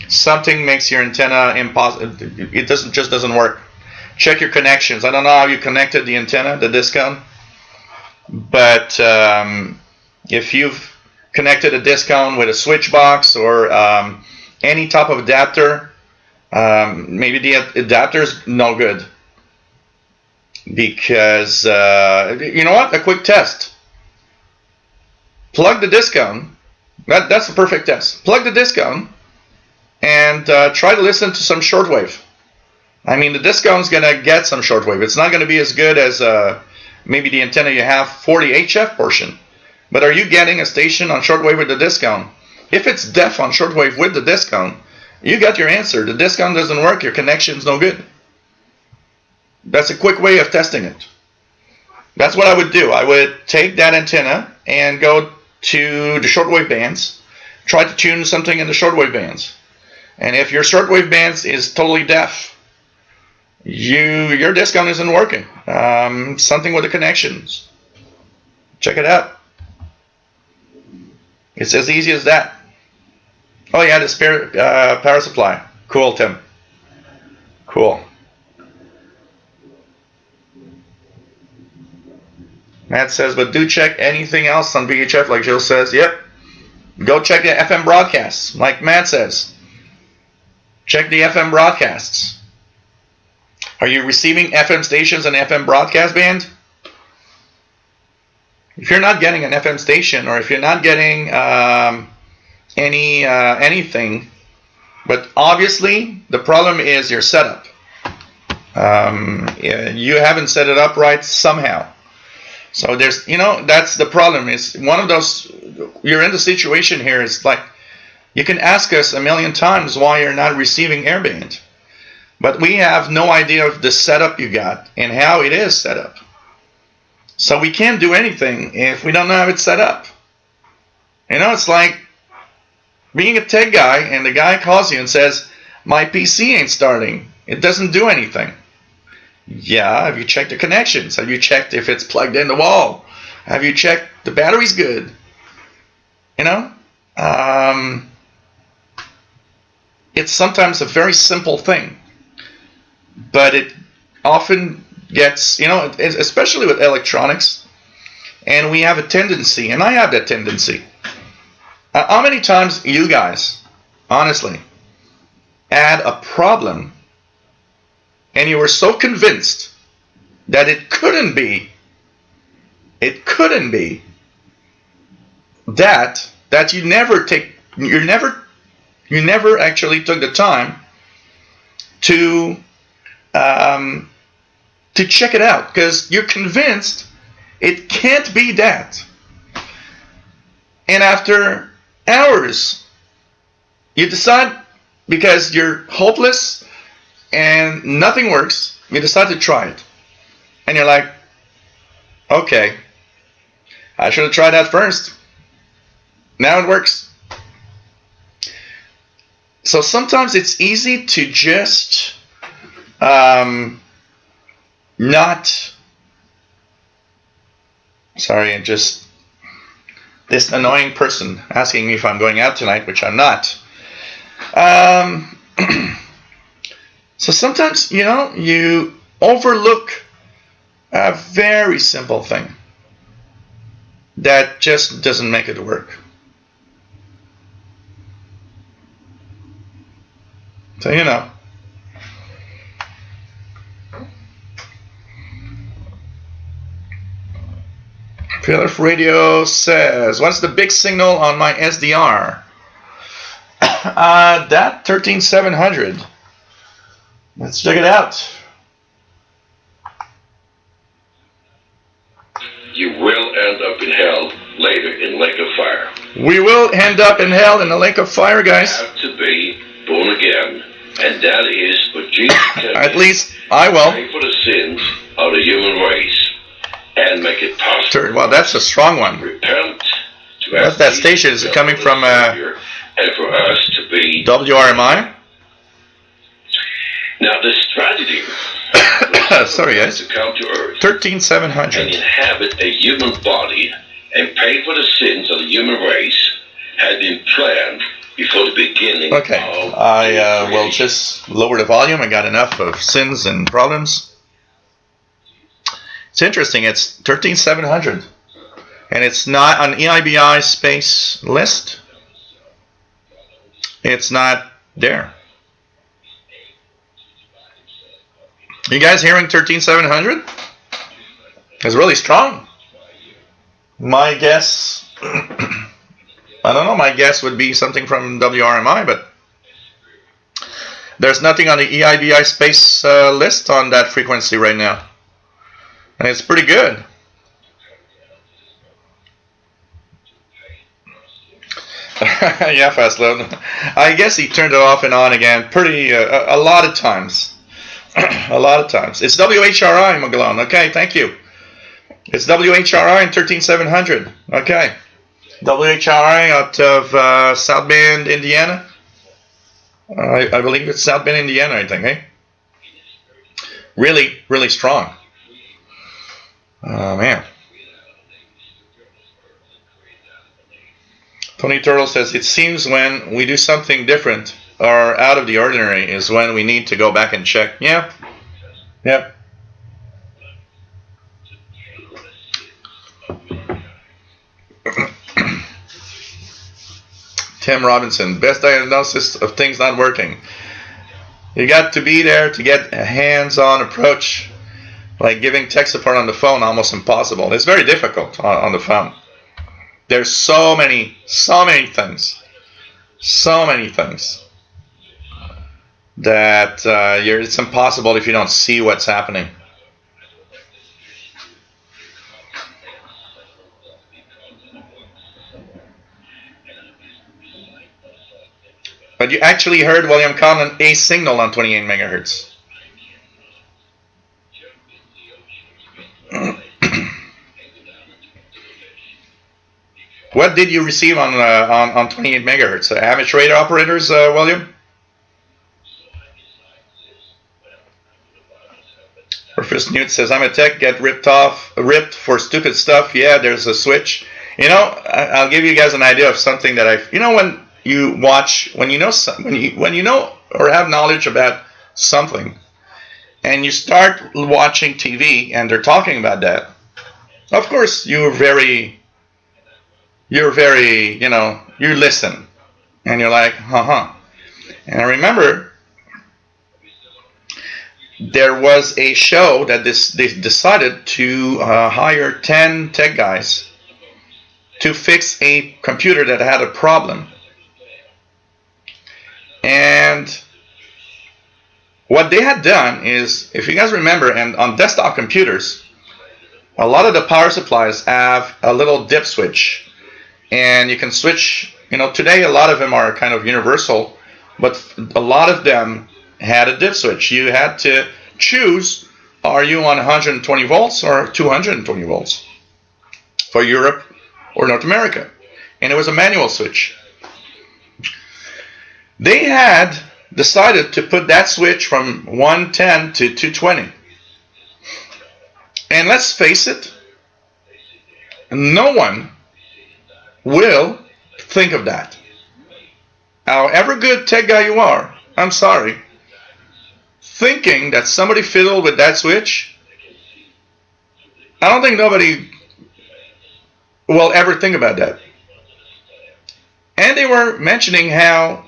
Speaker 1: Something makes your antenna impossible. It just doesn't work. Check your connections. I don't know how you connected the antenna, the discount, but if you've connected a discount with a switch box or any type of adapter, maybe the adapter's no good. Because you know what? A quick test. Plug the discount. That's the perfect test. Plug the discount and try to listen to some shortwave. I mean, the discount's going to get some shortwave. It's not going to be as good as maybe the antenna you have for the HF portion. But are you getting a station on shortwave with the discount? If it's deaf on shortwave with the discount, you got your answer. The discount doesn't work. Your connection's no good. That's a quick way of testing it. That's what I would do. I would take that antenna and go to the shortwave bands, try to tune something in the shortwave bands. And if your shortwave bands is totally deaf, your discount isn't working. Something with the connections. Check it out. It's as easy as that. Oh yeah, the spare power supply. Cool, Tim. Cool. Matt says, but do check anything else on VHF, like Jill says. Yep. Go check the FM broadcasts, like Matt says. Check the FM broadcasts. Are you receiving FM stations and FM broadcast band? if you're not getting an FM station, or if you're not getting anything, but obviously the problem is your setup. You haven't set it up right somehow. So there's, that's the problem. Is one of those, you're in the situation here. It's like, you can ask us a million times why you're not receiving airband, but we have no idea of the setup you got and how it is set up. So we can't do anything if we don't know how it's set up. It's like being a tech guy and the guy calls you and says, my PC ain't starting. It doesn't do anything. Yeah, have you checked the connections? Have you checked if it's plugged in the wall? Have you checked the battery's good? It's sometimes a very simple thing, but it often gets, especially with electronics, and we have a tendency, and I have that tendency. How many times you guys, honestly, had a problem and you were so convinced that it couldn't be that you never actually took the time to check it out, because you're convinced it can't be that. And after hours, you decide, because you're hopeless and nothing works, you decide to try it. And you're like, okay, I should have tried that first. Now it works. So sometimes it's easy to just just this annoying person asking me if I'm going out tonight, which I'm not. So sometimes, you overlook a very simple thing that just doesn't make it work. So, Philip Radio says, what's the big signal on my SDR? That 13700. Let's check it out.
Speaker 4: You will end up in hell later in lake of fire.
Speaker 1: We will end up in hell in the lake of fire, guys.
Speaker 4: You have to be born again, and that is what Jesus can
Speaker 1: At least I will.
Speaker 4: pay for the sins of the human race and make it possible.
Speaker 1: Well, that's a strong one.
Speaker 4: Repent.
Speaker 1: What's that station? Is it coming from
Speaker 4: and for us to be
Speaker 1: WRMI?
Speaker 4: Now this tragedy
Speaker 1: Sorry, guys.
Speaker 4: to come to earth
Speaker 1: 13700.
Speaker 4: and inhabit a human body and pay for the sins of the human race had been planned before the beginning.
Speaker 1: Okay, I will just lower the volume. I got enough of sins and problems. It's interesting. It's 13700, and it's not on EIBI space list. It's not there. You guys hearing 13700? It's really strong. My guess, I don't know, my guess would be something from WRMI, but there's nothing on the EIBI space list on that frequency right now. And it's pretty good. Yeah, fast load. I guess he turned it off and on again pretty a lot of times. A lot of times. It's WHRI, Magalon. Okay, thank you. It's WHRI and 13700. Okay. WHRI out of South Bend, Indiana. I believe it's South Bend, Indiana, I think, eh? Really, really strong. Oh, man. Tony Turtle says, it seems when we do something different or out of the ordinary is when we need to go back and check. Yeah. Yep. Tim Robinson, best diagnosis of things not working. You got to be there to get a hands-on approach Like giving tech support on the phone, almost impossible. It's very difficult on the phone. There's so many things that it's impossible if you don't see what's happening. But you actually heard William Conlon a signal on 28 megahertz. What did you receive on 28 megahertz? Amateur radio operators, William? Rufus Newt says, I'm a tech, get ripped for stupid stuff. Yeah, there's a switch. You know, I'll give you guys an idea of something that when you watch, when you know or have knowledge about something, and you start watching TV and they're talking about that, of course you listen, and you're like, And I remember there was a show that they decided to hire 10 tech guys to fix a computer that had a problem. And what they had done is, if you guys remember, and on desktop computers, a lot of the power supplies have a little dip switch. And you can switch, today a lot of them are kind of universal, but a lot of them had a dip switch. You had to choose, are you on 120 volts or 220 volts for Europe or North America? And it was a manual switch. They had decided to put that switch from 110 to 220. And let's face it, no one will think of that. However good tech guy you are, I'm sorry, thinking that somebody fiddled with that switch, I don't think nobody will ever think about that. And they were mentioning how,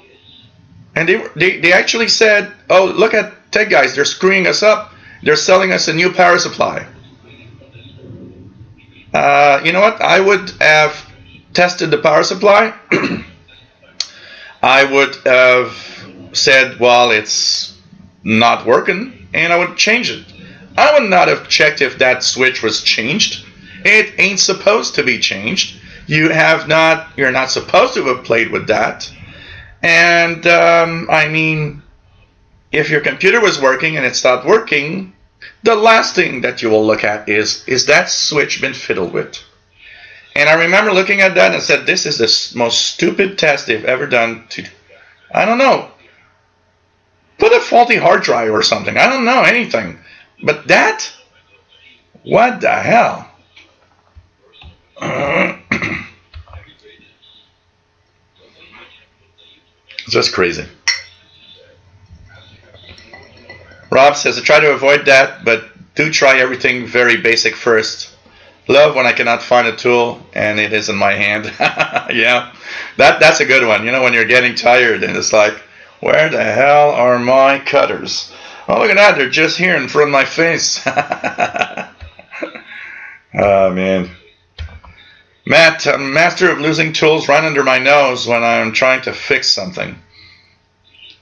Speaker 1: and they actually said, oh, look at tech guys, they're screwing us up, they're selling us a new power supply. You know what, I would have tested the power supply. I would have said, well, it's not working, and I would change it. I would not have checked if that switch was changed. It ain't supposed to be changed. You're not supposed to have played with that. And I mean, if your computer was working and it stopped working, the last thing that you will look at is that switch been fiddled with? And I remember looking at that and said, this is the most stupid test they've ever done to, I don't know, put a faulty hard drive or something. I don't know, anything. But that, what the hell? It's just crazy. Rob says, I try to avoid that, but do try everything very basic first. Love when I cannot find a tool and it is in my hand. Yeah, that's a good one. When you're getting tired and it's like, where the hell are my cutters? Oh, look at that. They're just here in front of my face. Oh, man. Matt, I'm master of losing tools right under my nose when I'm trying to fix something.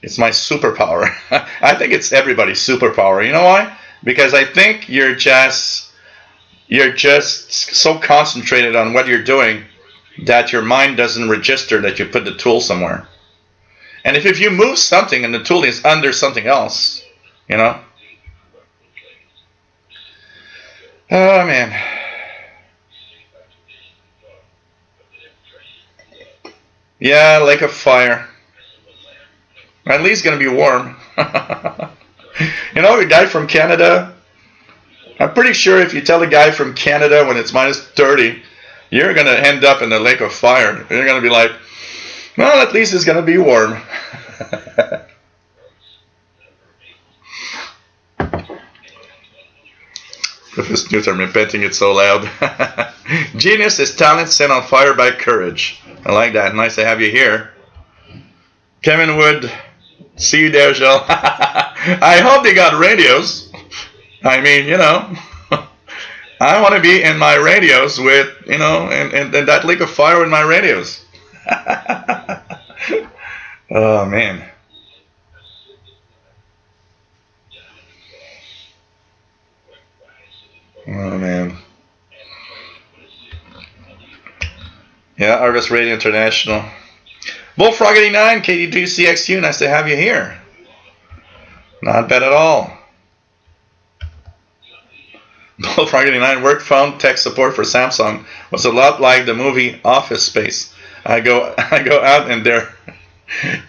Speaker 1: It's my superpower. I think it's everybody's superpower. You know why? Because I think you're just so concentrated on what you're doing that your mind doesn't register that you put the tool somewhere. And if you move something and the tool is under something else, Oh, man. Yeah, Lake of Fire. At least going to be warm. The guy from Canada, I'm pretty sure if you tell a guy from Canada when it's minus 30, you're going to end up in the Lake of Fire. You're going to be like, well, at least it's going to be warm. Professor Newt, I'm repenting it so loud. Genius is talent set on fire by courage. I like that. Nice to have you here. Kevin Wood, see you there, Joe. I hope they got radios. I mean, I want to be in my radios with, and that lake of fire in my radios. Oh, man. Oh, man. Yeah, Argus Radio International. Bullfrog 89, KD2CXU, nice to have you here. Not bad at all. Bullfrog 89 work phone tech support for Samsung was a lot like the movie Office Space. I go out and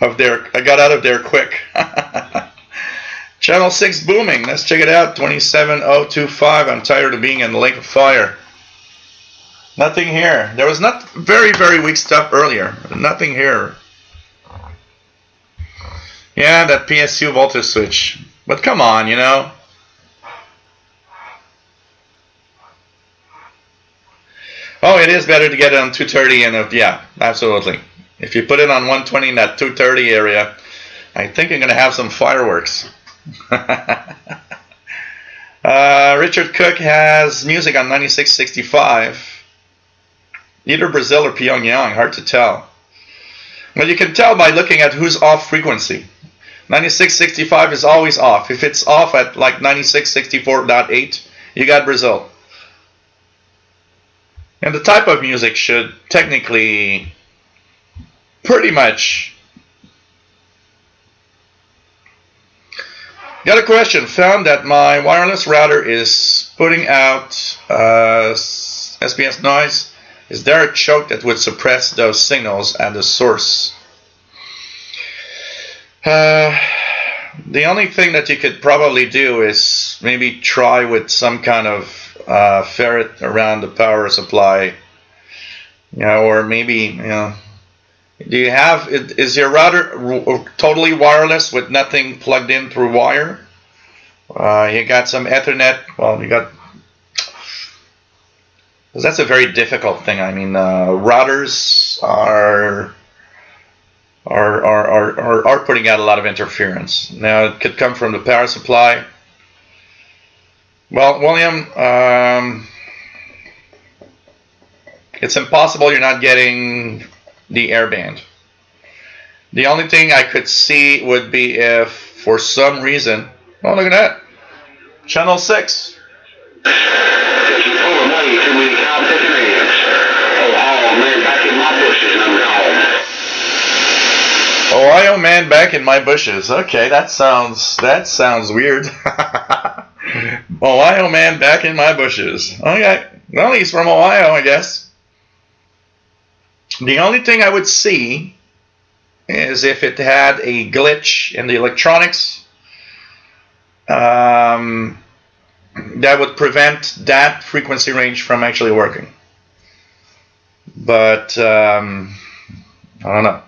Speaker 1: I got out of there quick. Channel 6 booming. Let's check it out. 27025. I'm tired of being in the lake of fire. Nothing here. There was not very, very weak stuff earlier. Nothing here. Yeah, that PSU voltage switch. But come on, Oh, it is better to get it on 230 and yeah, absolutely. If you put it on 120 in that 230 area, I think you're going to have some fireworks. Richard Cook has music on 9665. Either Brazil or Pyongyang, hard to tell. Well, you can tell by looking at who's off frequency. 9665 is always off. If it's off at like 9664.8, you got Brazil. And the type of music should technically pretty much. Got a question. Found that my wireless router is putting out SPS noise. Is there a choke that would suppress those signals at the source? The only thing that you could probably do is maybe try with some kind of ferret around the power supply, or maybe, do you have, is your router totally wireless with nothing plugged in through wire? You got some Ethernet, well, because that's a very difficult thing. I mean, routers are putting out a lot of interference. Now, it could come from the power supply. Well, William, it's impossible you're not getting the airband. The only thing I could see would be if, for some reason, oh, look at that, channel 6. Ohio man back in my bushes. Okay, that sounds weird. Ohio man back in my bushes. Okay, well, he's from Ohio, I guess. The only thing I would see is if it had a glitch in the electronics that would prevent that frequency range from actually working. But I don't know.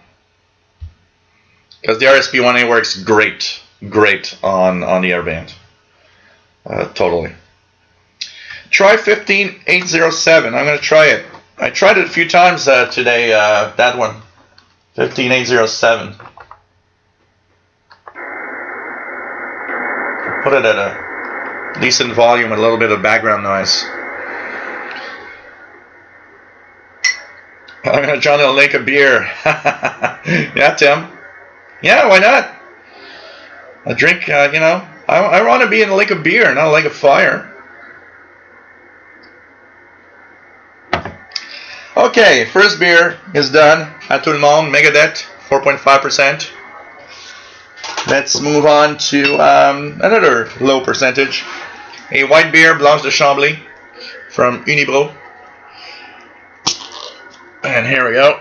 Speaker 1: Because the RSP1A works great on the airband. Totally. Try 15807. I'm going to try it. I tried it a few times today, that one. 15807. Put it at a decent volume with a little bit of background noise. I'm going to join a lake of beer. Yeah, Tim. Yeah, why not? A drink, I want to be in a lake of beer, not a lake of fire. Okay, first beer is done. À tout le monde, Megadeth, 4.5%. Let's move on to another low percentage. A white beer, Blanche de Chambly, from Unibro. And here we go.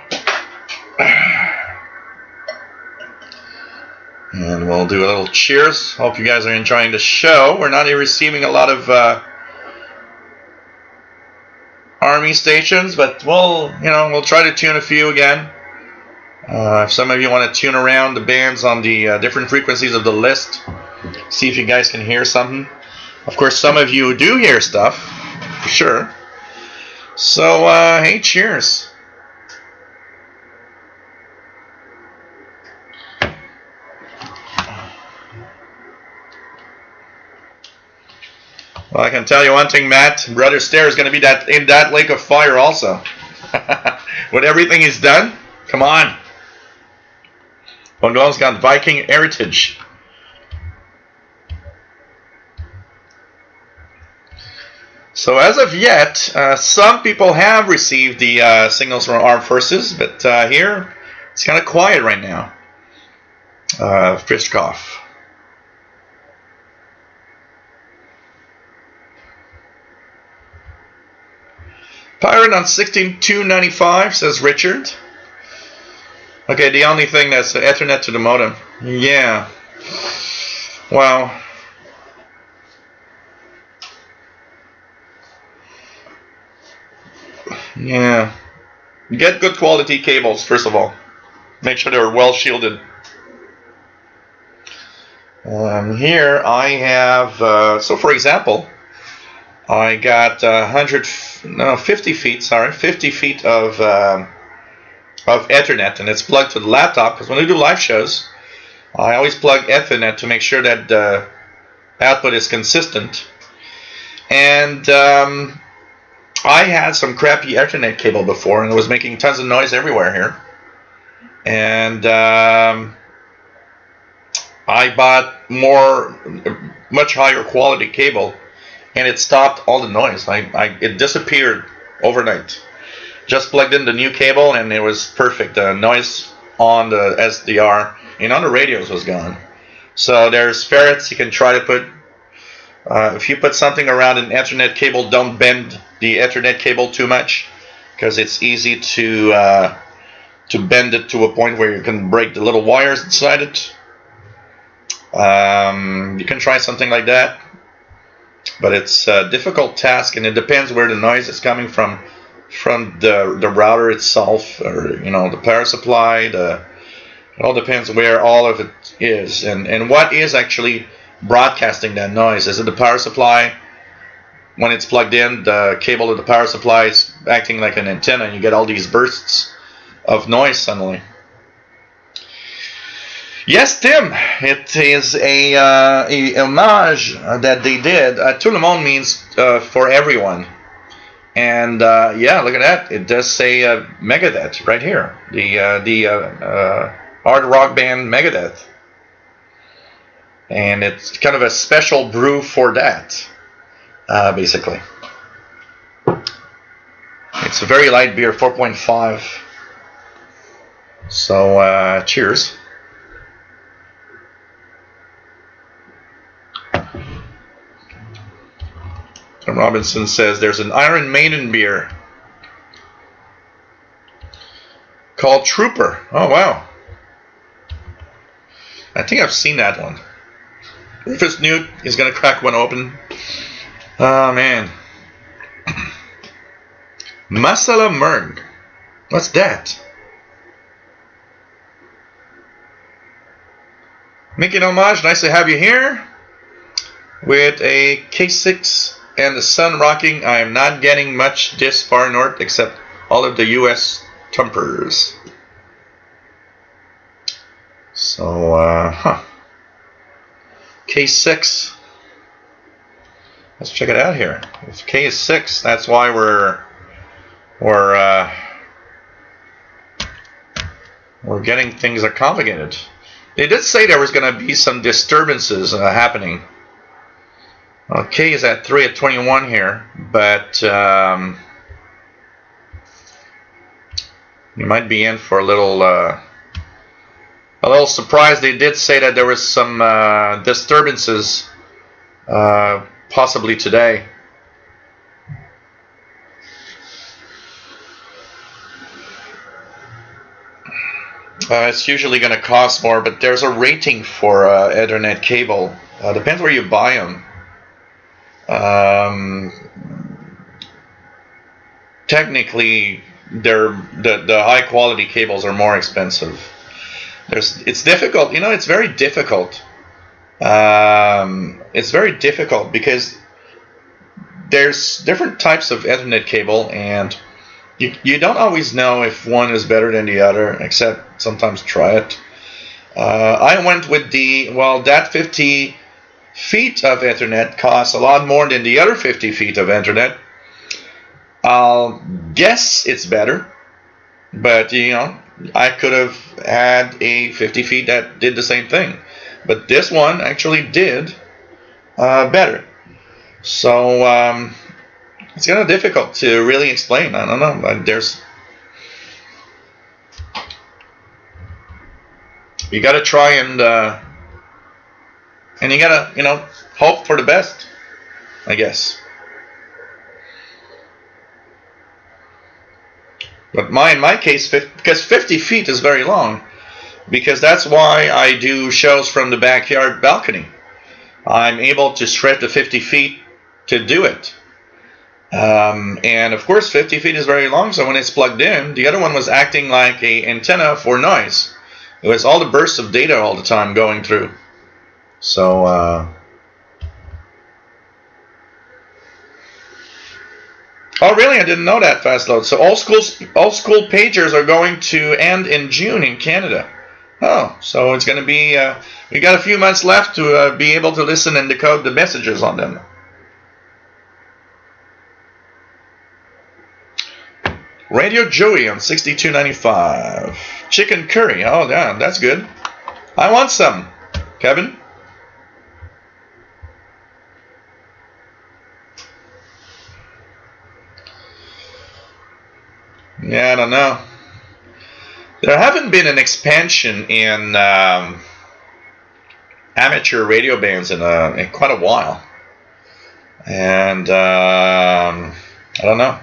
Speaker 1: And we'll do a little cheers. Hope you guys are enjoying the show. We're not receiving a lot of Army stations, but we'll try to tune a few again. If some of you want to tune around the bands on the different frequencies of the list, see if you guys can hear something. Of course, some of you do hear stuff, for sure. So, hey, cheers. Well, I can tell you one thing, Matt. Brother Stair is going to be in that lake of fire also. With everything he's done, come on. Bondwell's got Viking heritage. So as of yet, some people have received the signals from armed forces, but here it's kind of quiet right now. Fishkoff. Pirate on 16295, says Richard. Okay, the only thing that's the Ethernet to the modem. Yeah. Well. Yeah. Get good quality cables, first of all. Make sure they're well shielded. Here I have, so for example, I got 50 feet of Ethernet, and it's plugged to the laptop, because when I do live shows, I always plug Ethernet to make sure that the output is consistent. And I had some crappy Ethernet cable before, and it was making tons of noise everywhere here. And I bought much higher quality cable, and it stopped all the noise. It disappeared overnight. Just plugged in the new cable, and it was perfect. The noise on the SDR and on the radios was gone. So there's ferrets you can try to put. If you put something around an Ethernet cable, don't bend the Ethernet cable too much, because it's easy to bend it to a point where you can break the little wires inside it. You can try something like that, but it's a difficult task, and it depends where the noise is coming from the router itself, or the power supply. It all depends where all of it is, and what is actually broadcasting that noise. Is it the power supply? When it's plugged in, the cable of the power supply is acting like an antenna, and you get all these bursts of noise suddenly. Yes, Tim, it is a homage that they did. Tout le monde means for everyone. And yeah, look at that. It does say Megadeth right here. The hard rock band Megadeth. And it's kind of a special brew for that, basically. It's a very light beer, 4.5. So, cheers. Tom Robinson says there's an Iron Maiden beer called Trooper. Oh, wow. I think I've seen that one. If it's new, he's going to crack one open. Oh, man. Masala Merg. What's that? Making homage. Nice to have you here. With a K6 and the sun rocking. I am not getting much this far north except all of the US tumpers. So, K6. Let's check it out here. If K is 6, that's why we're getting things complicated. They did say there was going to be some disturbances happening. Well, K is at 3 at 21 here, but you might be in for a little surprise. They did say that there was some disturbances possibly today. It's usually going to cost more, but there's a rating for Ethernet cable. Depends where you buy them. Technically, the high quality cables are more expensive. It's difficult. It's very difficult. It's very difficult because there's different types of Ethernet cable, and you don't always know if one is better than the other, except sometimes try it. I went with that 50 feet of internet costs a lot more than the other 50 feet of internet, I'll guess it's better. But, you know, I could have had a 50 feet that did the same thing. But this one actually did better. So it's kind of difficult to really explain. I don't know. You got to try and you got to, you know, hope for the best, I guess. But in my case, because 50 feet is very long, because that's why I do shows from the backyard balcony. I'm able to stretch the 50 feet to do it. And of course 50 feet is very long, so when it's plugged in, the other one was acting like an antenna for noise. It was all the bursts of data all the time going through. So oh really? I didn't know that, fast load. So all school pagers are going to end in June in Canada. Oh, so it's going to be we got a few months left to be able to listen and decode the messages on them. Radio Joey on 62.95. Chicken curry. Oh, yeah, that's good. I want some. Kevin? Yeah, I don't know. There haven't been an expansion in amateur radio bands in quite a while. And I don't know.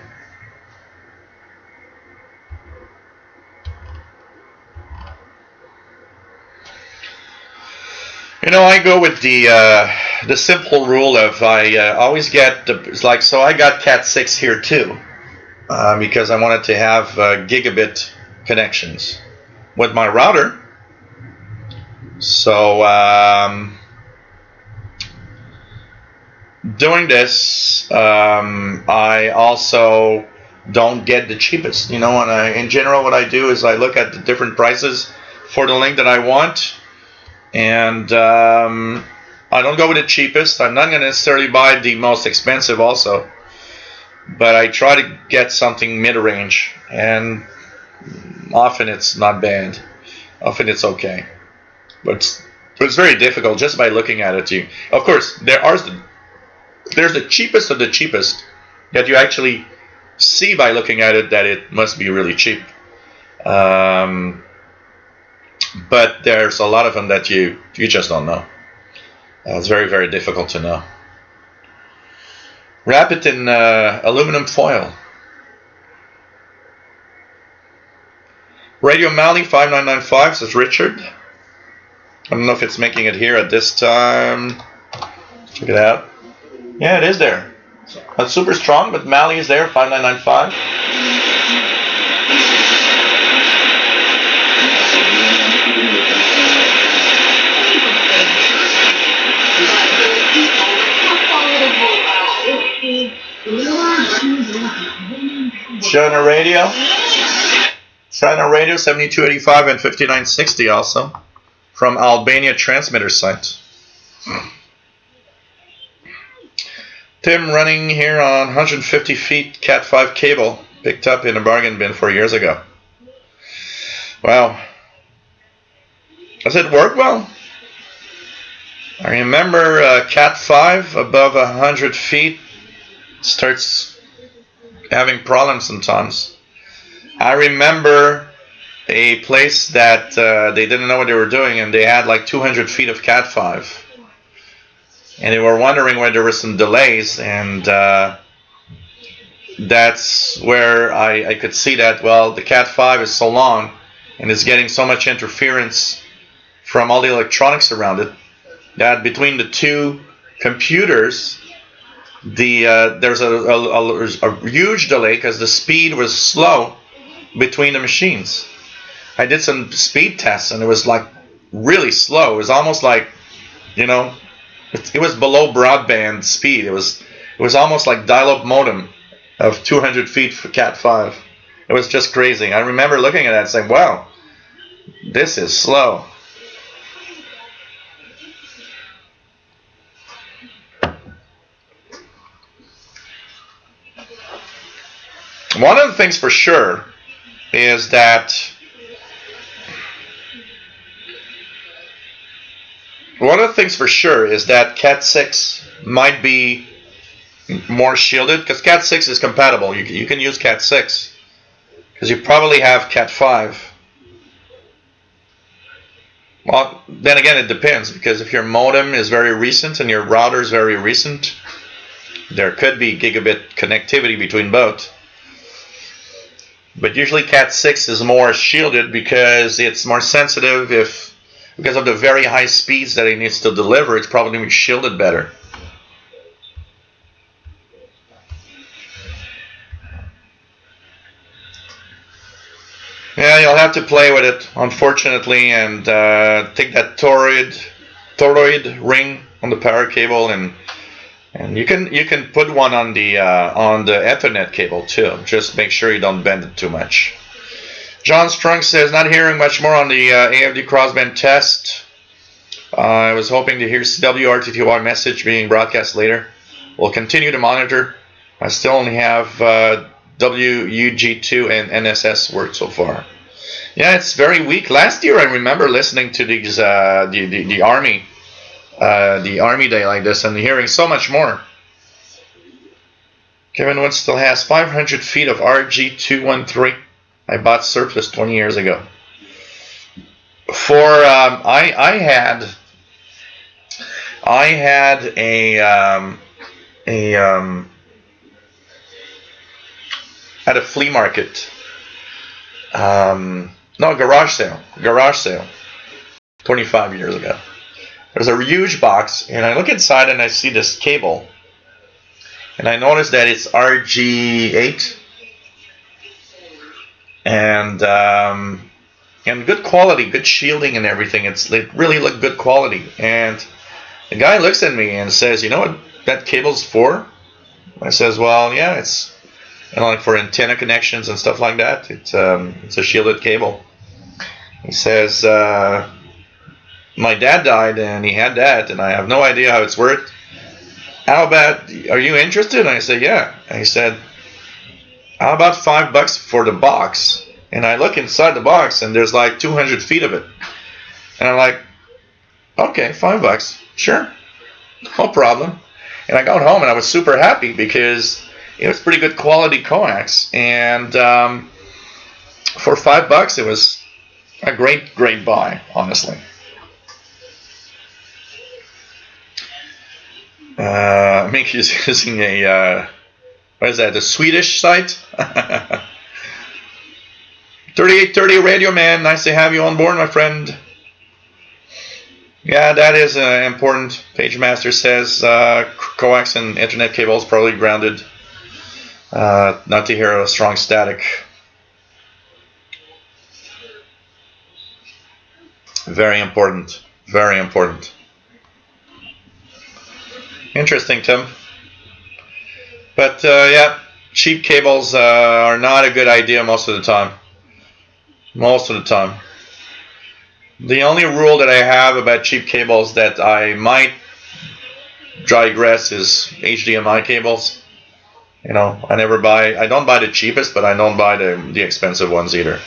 Speaker 1: You know, I go with the simple rule of I always get it's like, so I got Cat 6 here too, because I wanted to have gigabit connections with my router. So doing this, I also don't get the cheapest. You know, in general, what I do is I look at the different prices for the link that I want. And I don't go with the cheapest. I'm not going to necessarily buy the most expensive also. But I try to get something mid-range. And often it's not bad. Often it's okay. But it's very difficult just by looking at it. Of course, there's the cheapest of the cheapest that you actually see by looking at it that it must be really cheap. But there's a lot of them that you just don't know. It's very, very difficult to know. Wrap it in aluminum foil. Radio Mali 5995 says Richard. I don't know if it's making it here at this time. Check it out. Yeah, it is there. Not super strong, but Mali is there, 5995. China Radio 7285 and 5960 also from Albania transmitter site. Tim running here on 150 feet Cat 5 cable picked up in a bargain bin 4 years ago. Wow. Does it work well? I remember Cat 5 above 100 feet starts having problems sometimes. I remember a place that they didn't know what they were doing, and they had like 200 feet of Cat 5. And they were wondering where there were some delays, and that's where I could see that, well, the Cat 5 is so long and is getting so much interference from all the electronics around it that between the two computers, there's a huge delay because the speed was slow between the machines. I did some speed tests and it was like really slow. It was almost like, you know, it was below broadband speed. It was almost like dial-up modem of 200 feet for Cat 5. It was just crazy. I remember looking at that and saying, wow, this is slow. the things for sure is that Cat 6 might be more shielded, because Cat 6 is compatible. You can use Cat 6 because you probably have Cat 5. Well, then again, it depends, because if your modem is very recent and your router is very recent, there could be gigabit connectivity between both. But usually Cat 6 is more shielded because it's more sensitive. Because of the very high speeds that it needs to deliver, it's probably shielded better. Yeah, you'll have to play with it, unfortunately, and take that toroid ring on the power cable, and you can put one on the Ethernet cable too. Just make sure you don't bend it too much. John Strong says, not hearing much more on the AFD crossband test. I was hoping to hear CW RTTY message being broadcast later. We'll continue to monitor. I still only have WUG2 and NSS worked so far. Yeah, it's very weak. Last year I remember listening to these the Army Day like this and hearing so much more. Kevin Wood still has 500 feet of RG213. I bought surplus 20 years ago. For I had at a flea market. No, garage sale. 25 years ago. There's a huge box, and I look inside and I see this cable, and I notice that it's RG8, and good quality, good shielding and everything. It really looked good quality. And the guy looks at me and says, "You know what that cable's for?" I says, "Well, yeah, it's like for antenna connections and stuff like that. It's a shielded cable." He says, "My dad died and he had that, and I have no idea how it's worked. How about, are you interested?" And I said, "Yeah." And he said, "How about $5 for the box?" And I look inside the box and there's like 200 feet of it. And I'm like, "Okay, $5, sure, no problem." And I got home and I was super happy because it was pretty good quality coax, and for $5 it was a great buy, honestly. Mick is using a what is that? The Swedish site. 3830 Radio Man, nice to have you on board, my friend. Yeah, that is important. PageMaster says coax and internet cables probably grounded. Not to hear a strong static. Very important. Very important. Interesting, Tim. But yeah, cheap cables are not a good idea most of the time. Most of the time. The only rule that I have about cheap cables that I might digress is HDMI cables. You know, I don't buy the cheapest, but I don't buy the expensive ones either.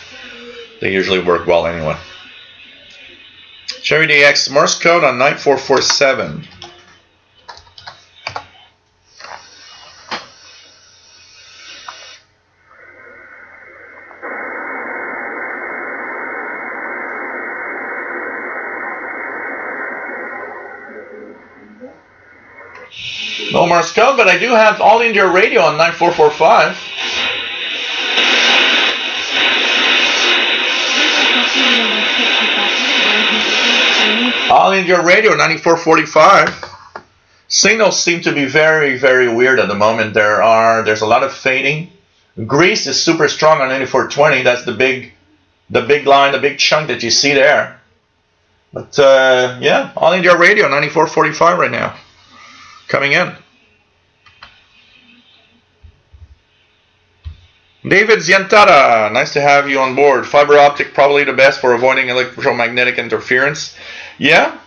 Speaker 1: They usually work well anyway. Cherry DX Morse code on 9447. No Morse code, but I do have All India Radio on 9445. All India Radio 9445. Signals seem to be very, very weird at the moment. There's a lot of fading. Greece is super strong on 9420. That's the big line, the big chunk that you see there. But yeah, All India Radio 9445 right now. Coming in. David Ziantara, nice to have you on board. Fiber optic probably the best for avoiding electromagnetic interference. Yeah,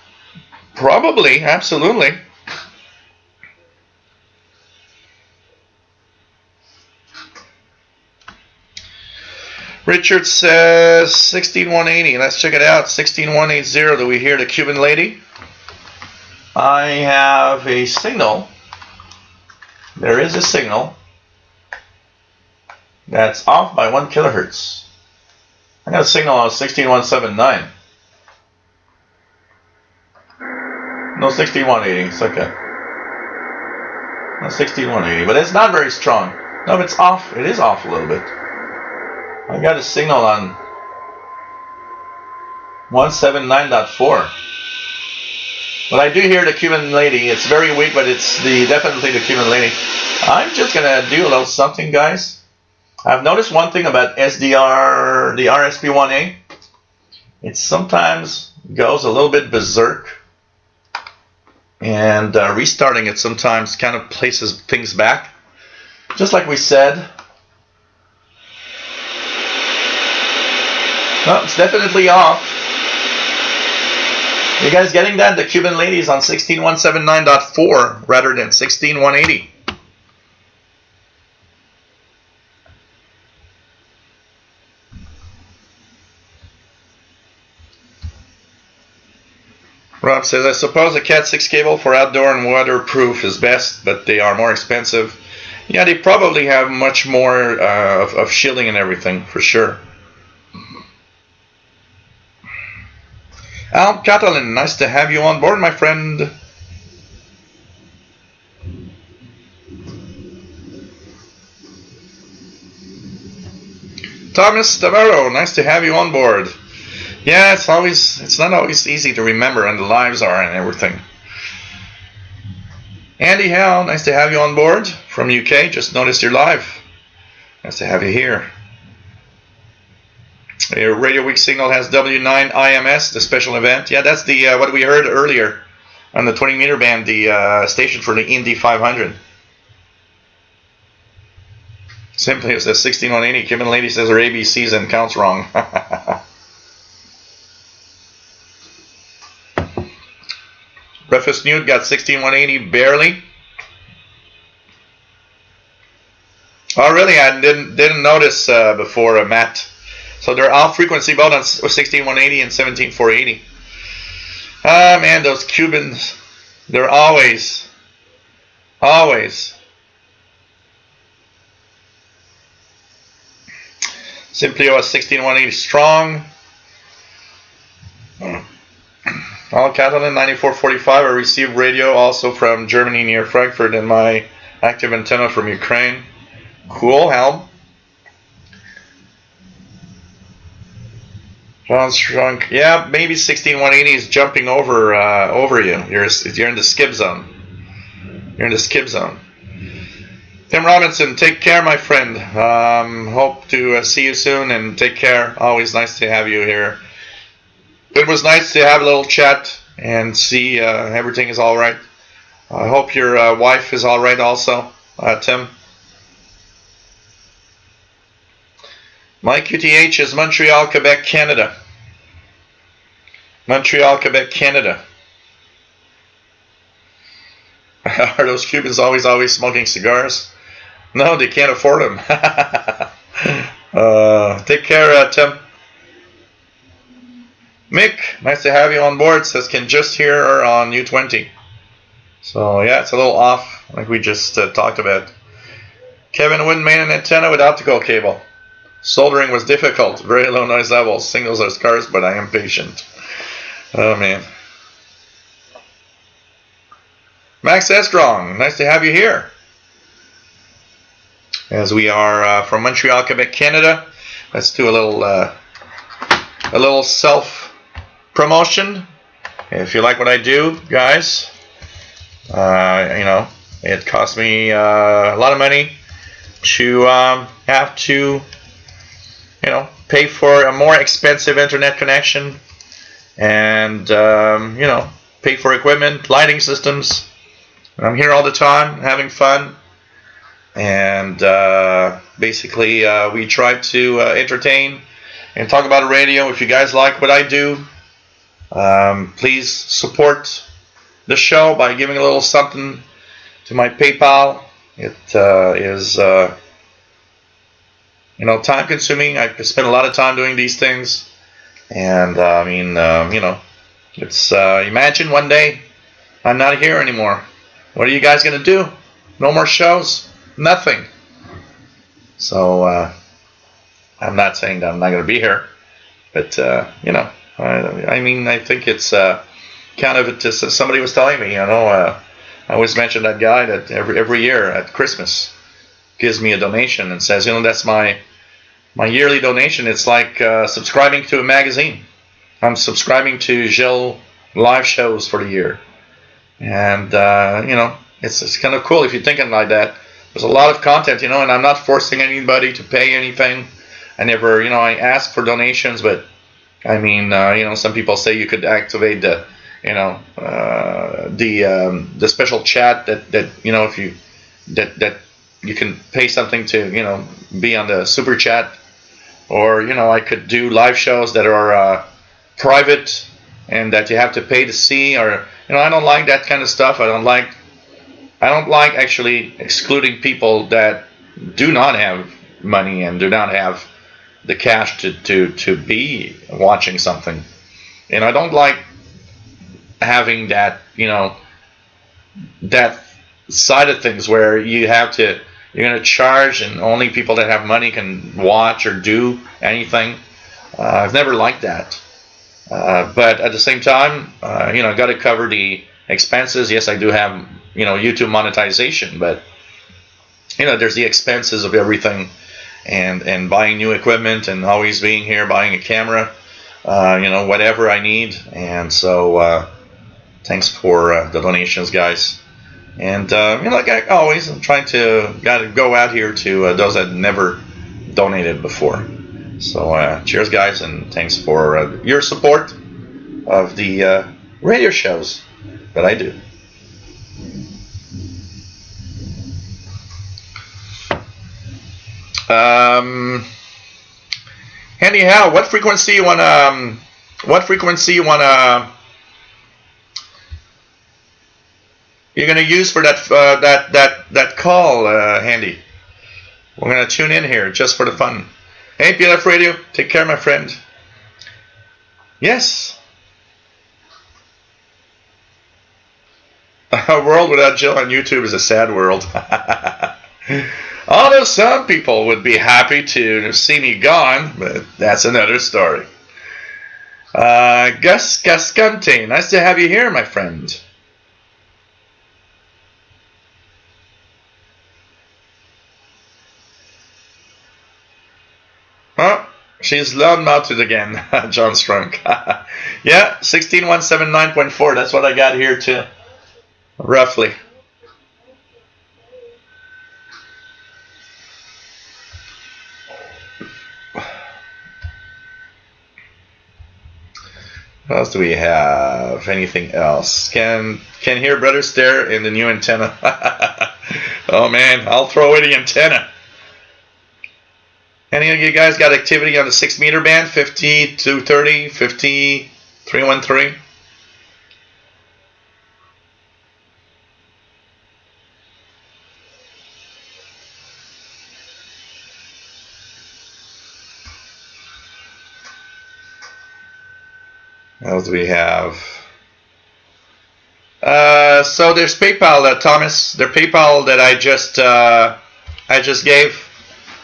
Speaker 1: probably, absolutely. Richard says 16180. Let's check it out. 16180. Do we hear the Cuban lady? I have a signal. There is a signal that's off by 1 kilohertz. I got a signal on 16179. No, 16180. It's okay. No, 16180, but it's not very strong. No, but it's off. It is off a little bit. I got a signal on 179.4. But I do hear the Cuban lady. It's very weak, but it's definitely the Cuban lady. I'm just gonna do a little something, guys. I've noticed one thing about SDR, the RSP1A. It sometimes goes a little bit berserk, and restarting it sometimes kind of places things back. Just like we said. No, it's definitely off. You guys getting that? The Cuban lady is on 16179.4 rather than 16180. Rob says, I suppose a Cat 6 cable for outdoor and waterproof is best, but they are more expensive. Yeah, they probably have much more of shielding and everything, for sure. Al Catalan, nice to have you on board, my friend. Thomas Tavaro, nice to have you on board. Yeah, it's not always easy to remember, and the lives are and everything. Andy Howell, nice to have you on board from UK. Just noticed you're live. Nice to have you here. Your Radio Week signal has W9 IMS, the special event. Yeah, that's the what we heard earlier on the 20 meter band, the station for the Indy 500. Simply it says 16180. Cuban lady says her ABCs and counts wrong. Breakfast Newt got 16180 barely. Oh, really? I didn't notice before, Matt. So they're off frequency both on 16180 and 17480. Ah, man, those Cubans, they're always. Simply OS 16180 strong. All Catalan 9445. I received radio also from Germany near Frankfurt and my active antenna from Ukraine. Cool, Helm. John Strunk. Yeah, maybe 16180 is jumping over you. You're in the skip zone. You're in the skip zone. Tim Robinson, take care, my friend. Hope to see you soon, and take care. Always nice to have you here. It was nice to have a little chat and see everything is all right. I hope your wife is all right also, Tim. My QTH is Montreal, Quebec, Canada. Montreal, Quebec, Canada. Are those Cubans always smoking cigars? No, they can't afford them. Take care, Tim. Mick, nice to have you on board. Says can just hear her on U20. So yeah, it's a little off, like we just talked about. Kevin wouldn't make an antenna with optical cable. Soldering was difficult. Very low noise levels. Signals are scarce, but I am patient. Oh man. Max Estrong, nice to have you here. As we are from Montreal, Quebec, Canada. Let's do a little self promotion. If you like what I do, guys, you know, it costs me a lot of money to have to, you know, pay for a more expensive internet connection, and you know, pay for equipment, lighting systems. I'm here all the time, having fun, and basically we try to entertain and talk about radio. If you guys like what I do, please support the show by giving a little something to my PayPal. It is time consuming. I spend a lot of time doing these things, and it's imagine one day I'm not here anymore. What are you guys gonna do? No more shows, nothing. So I'm not saying that I'm not gonna be here, but I think it's kind of just somebody was telling me, I always mention that guy that every year at Christmas gives me a donation and says, that's my yearly donation. It's like subscribing to a magazine. I'm subscribing to Gilles live shows for the year, and it's kind of cool if you're thinking like that. There's a lot of content, and I'm not forcing anybody to pay anything. I never, I ask for donations, but some people say you could activate the special chat that if you that you can pay something to be on the super chat, or I could do live shows that are private and that you have to pay to see, or I don't like that kind of stuff. I don't like actually excluding people that do not have money and do not have the cash to be watching something. I don't like having that that side of things where you're going to charge and only people that have money can watch or do anything. I've never liked that. But at the same time, got to cover the expenses. Yes, I do have YouTube monetization, but there's the expenses of everything, and buying new equipment, and always being here, buying a camera, whatever I need. And so thanks for the donations, guys. And like I always, I'm trying to go out here to those that never donated before. So cheers, guys, and thanks for your support of the radio shows that I do. Anyhow, what frequency you wanna? You're gonna use for that call, Handy? We're gonna tune in here just for the fun. Hey, PLF Radio, take care, my friend. Yes. A world without Jill on YouTube is a sad world. Although some people would be happy to see me gone, but that's another story. Gus Gascante, nice to have you here, my friend. Oh, she's loud-mouthed again, John Strunk. Yeah, 16179.4, that's what I got here too, roughly. What else do we have? Anything else? Can hear Brother Stare in the new antenna. Oh man, I'll throw away the antenna. Any of you guys got activity on the 6-meter band? 50, 230, 50, 313? What else do we have? So there's PayPal, Thomas. There's PayPal that I just gave.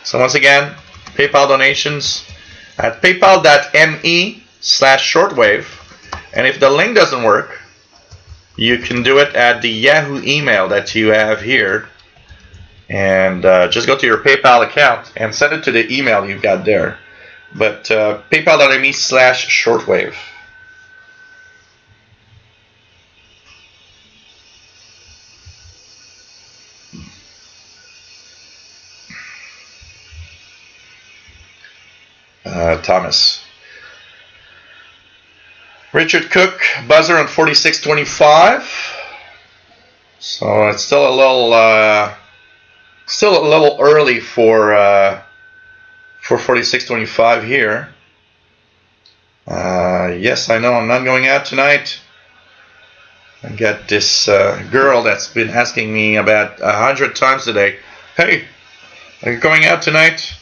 Speaker 1: So once again, PayPal donations at paypal.me/shortwave. And if the link doesn't work, you can do it at the Yahoo email that you have here. And just go to your PayPal account and send it to the email you've got there. But paypal.me/shortwave. Thomas. Richard Cook, buzzer on 4625. So it's still a little early for 4625 here. Yes, I know I'm not going out tonight. I got this girl that's been asking me about 100 times today. Hey, are you going out tonight?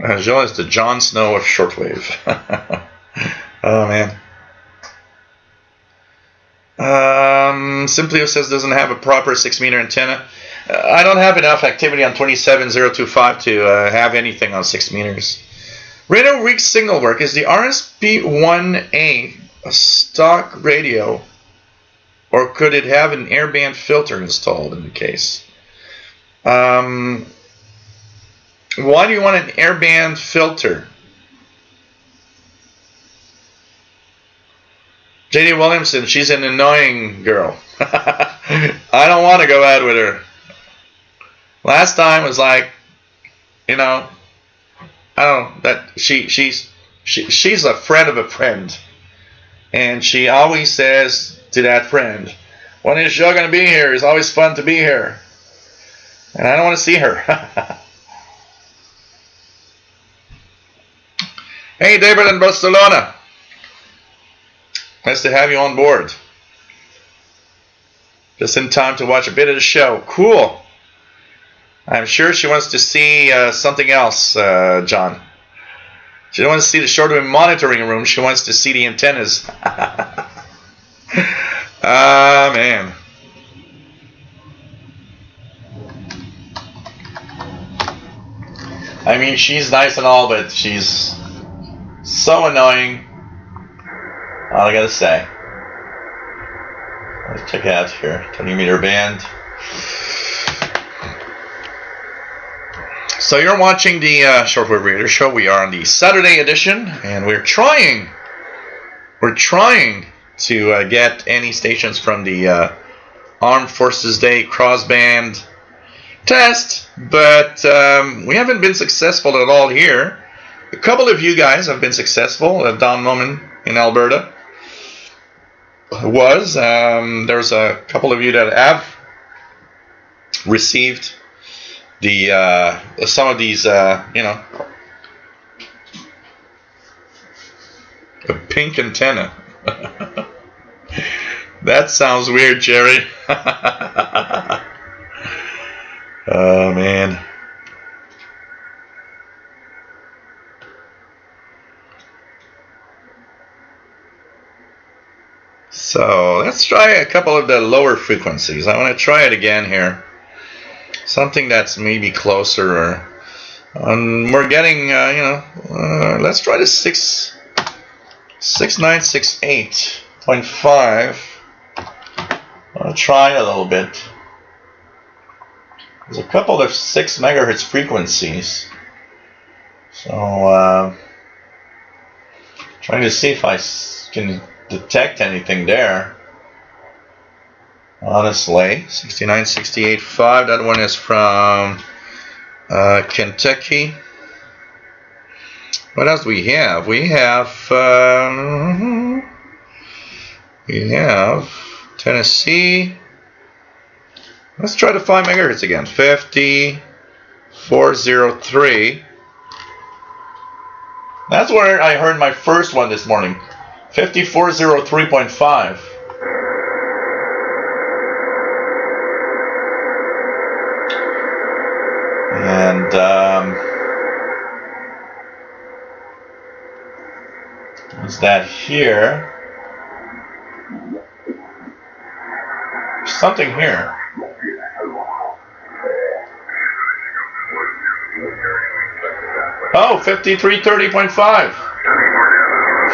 Speaker 1: Joel is the Jon Snow of shortwave. Oh man. Simplio says doesn't have a proper 6-meter antenna. I don't have enough activity on 27025 to have anything on 6 meters. Radio weak signal work. Is the RSP1A a stock radio, or could it have an airband filter installed in the case? Why do you want an airband filter? J.D. Williamson, she's an annoying girl. I don't want to go out with her. Last time was like, you know, I don't know, that she's a friend of a friend, and she always says to that friend, "When is Joe gonna be here? It's always fun to be here," and I don't want to see her. Hey, David in Barcelona. Nice to have you on board. Just in time to watch a bit of the show. Cool. I'm sure she wants to see something else, John. She don't want to see the shortwave monitoring room. She wants to see the antennas. Ah, man. I mean, she's nice and all, but she's so annoying. All I gotta say. Let's check it out here. 20-meter band. So you're watching the Shortwave Radio Show. We are on the Saturday edition, and we're trying to get any stations from the Armed Forces Day crossband test, but we haven't been successful at all here. A couple of you guys have been successful. Don Moman in Alberta was. There's a couple of you that have received the some of these, you know, a pink antenna. That sounds weird, Jerry. Oh man. So let's try a couple of the lower frequencies. I want to try it again here. Something that's maybe closer. Or, we're getting, you know, let's try the 6968.5. I'll try a little bit. There's a couple of 6 megahertz frequencies. So, trying to see if I can detect anything there. Honestly, 6968.5. That one is from Kentucky. What else do we have? We have Tennessee. Let's try the 5 megahertz again. 5403. That's where I heard my first one this morning. 5403.5. And what's that here? There's something here. Oh, 5330.5.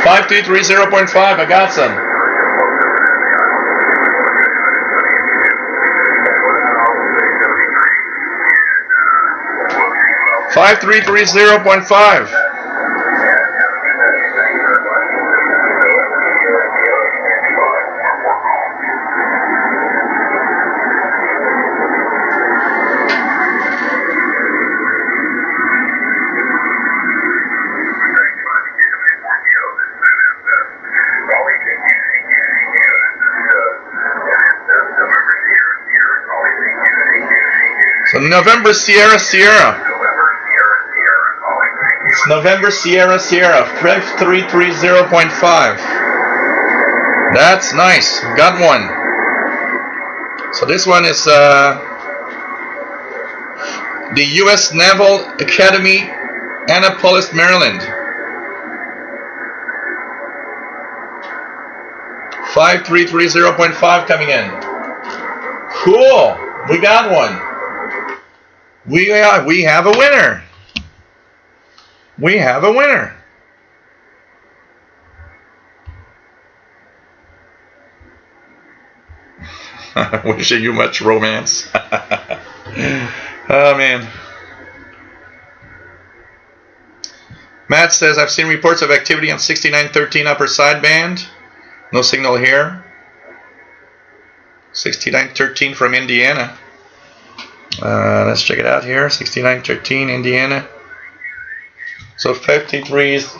Speaker 1: 5330.5. I got some. Five 5330.5. So November Sierra Sierra. It's November Sierra Sierra 5330.5. That's nice. Got one. So this one is the U.S. Naval Academy Annapolis, Maryland. 5330.5 coming in. Cool. We got one. We have a winner. We have a winner. Wishing you much romance. Oh man. Matt says, I've seen reports of activity on 6913 upper sideband. No signal here. 6913 from Indiana. Let's check it out here. 6913 Indiana. So 53 is.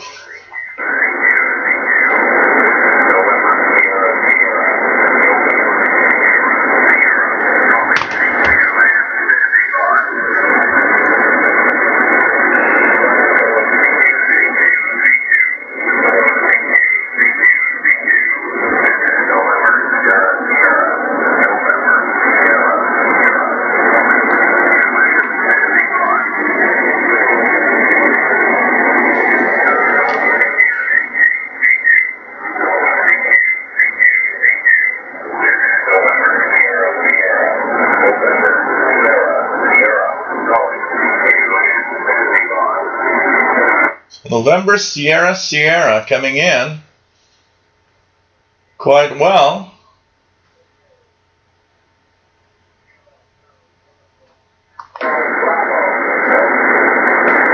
Speaker 1: November Sierra Sierra coming in quite well.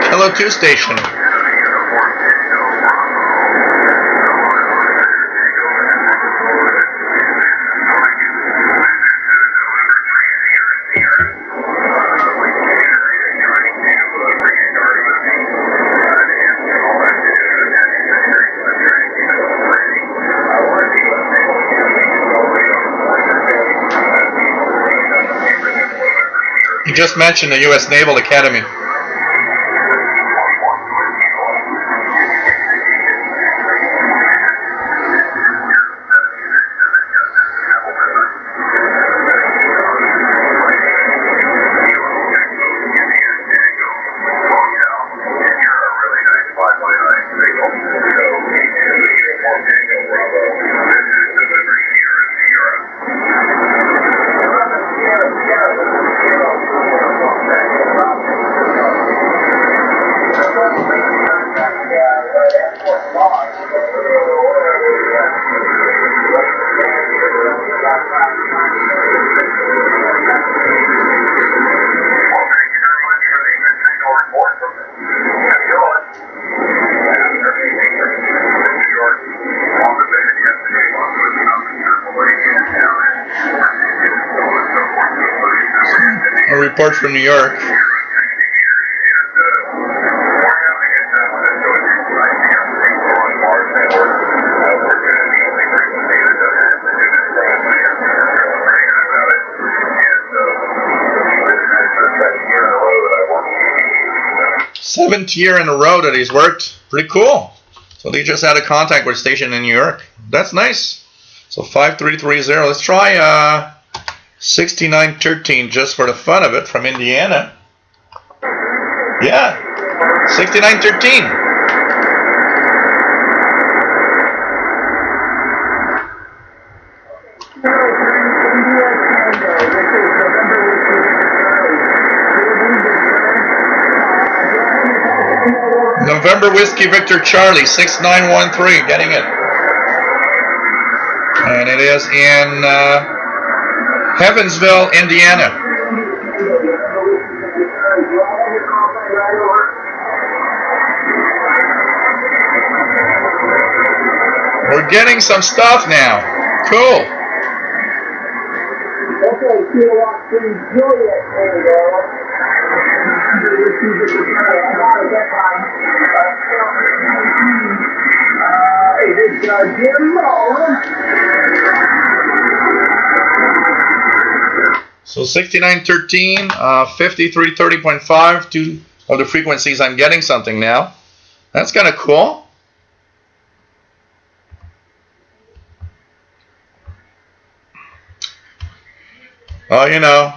Speaker 1: Kilo 2 station. You just mentioned the U.S. Naval Academy. A report from New York. Seventh year in a row that he's worked. Pretty cool. So they just had a contact with a station in New York. That's nice. So 5330. Let's try 6913 just for the fun of it from Indiana. Yeah. 6913. November Whiskey Victor Charlie 6913, getting it. And it is in Evansville, Indiana. We're getting some stuff now. Cool.
Speaker 2: Okay, Kilowatt 3 Juliet, there we go.
Speaker 1: So 6913, 5330.5, two of the frequencies I'm getting something now. That's kind of cool. Oh, you know,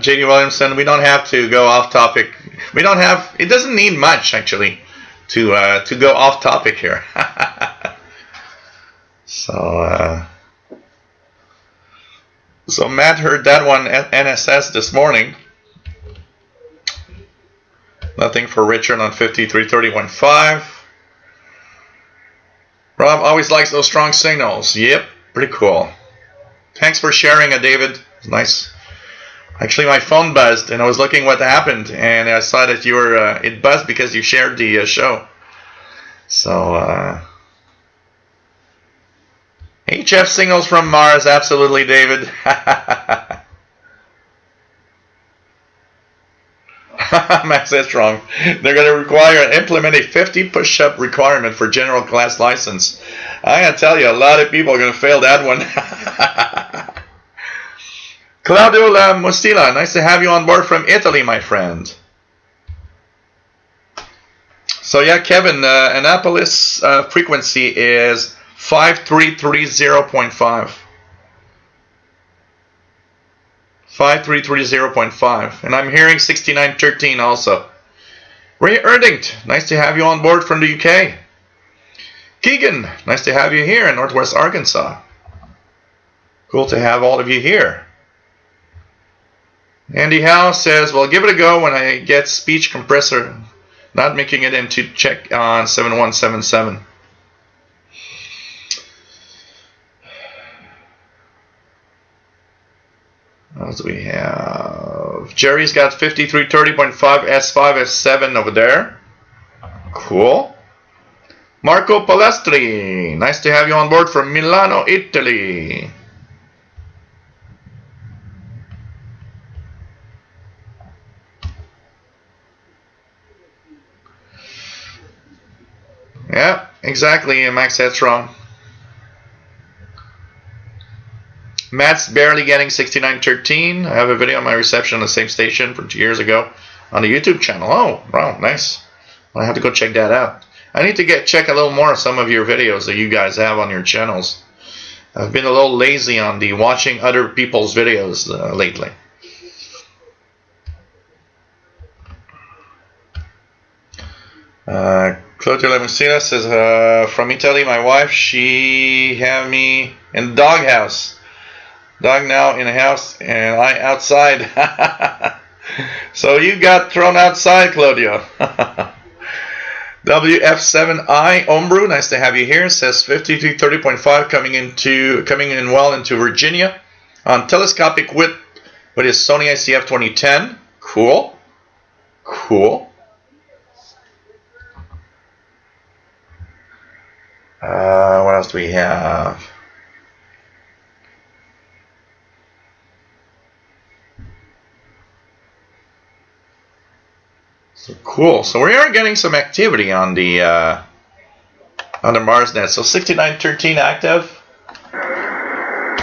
Speaker 1: J.D. Williamson, we don't have to go off topic We don't have. It doesn't need much actually to go off topic here. So Matt heard that one at NSS this morning. Nothing for Richard on 5331.5. Rob always likes those strong signals. Yep, pretty cool. Thanks for sharing it, David. It's nice. Actually, my phone buzzed, and I was looking what happened, and I saw that you were. It buzzed because you shared the show. So, HF signals from Mars, absolutely, David. Max is wrong. They're going to require implement a 50 push-up requirement for general class license. I gotta tell you, a lot of people are going to fail that one. Claudio Mustila, nice to have you on board from Italy, my friend. So yeah, Kevin, Annapolis frequency is 5330.5. 5330.5, and I'm hearing 6913 also. Ray Erdingt, nice to have you on board from the UK. Keegan, nice to have you here in Northwest Arkansas. Cool to have all of you here. Andy Howe says, well, give it a go when I get speech compressor, not making it into check on 7177. As we have, Jerry's got 5330.5 S5 S7 over there. Cool. Marco Palestri, nice to have you on board from Milano, Italy. Yeah, exactly, Max, that's wrong. Matt's barely getting 6913. I have a video on my reception on the same station from 2 years ago on the YouTube channel. Oh, wow, nice. I have to go check that out. I need to check a little more of some of your videos that you guys have on your channels. I've been a little lazy on the watching other people's videos lately. Claudia Lamusina says, from Italy, my wife, she had me in the doghouse. Dog now in the house and I outside. So you got thrown outside, Claudio. WF7I Ombrew, nice to have you here. Says 5330.5 coming in well into Virginia on telescopic width with his Sony ICF 2010. Cool. Cool. What else do we have? So cool. So we are getting some activity on the MarsNet. So 6913 active.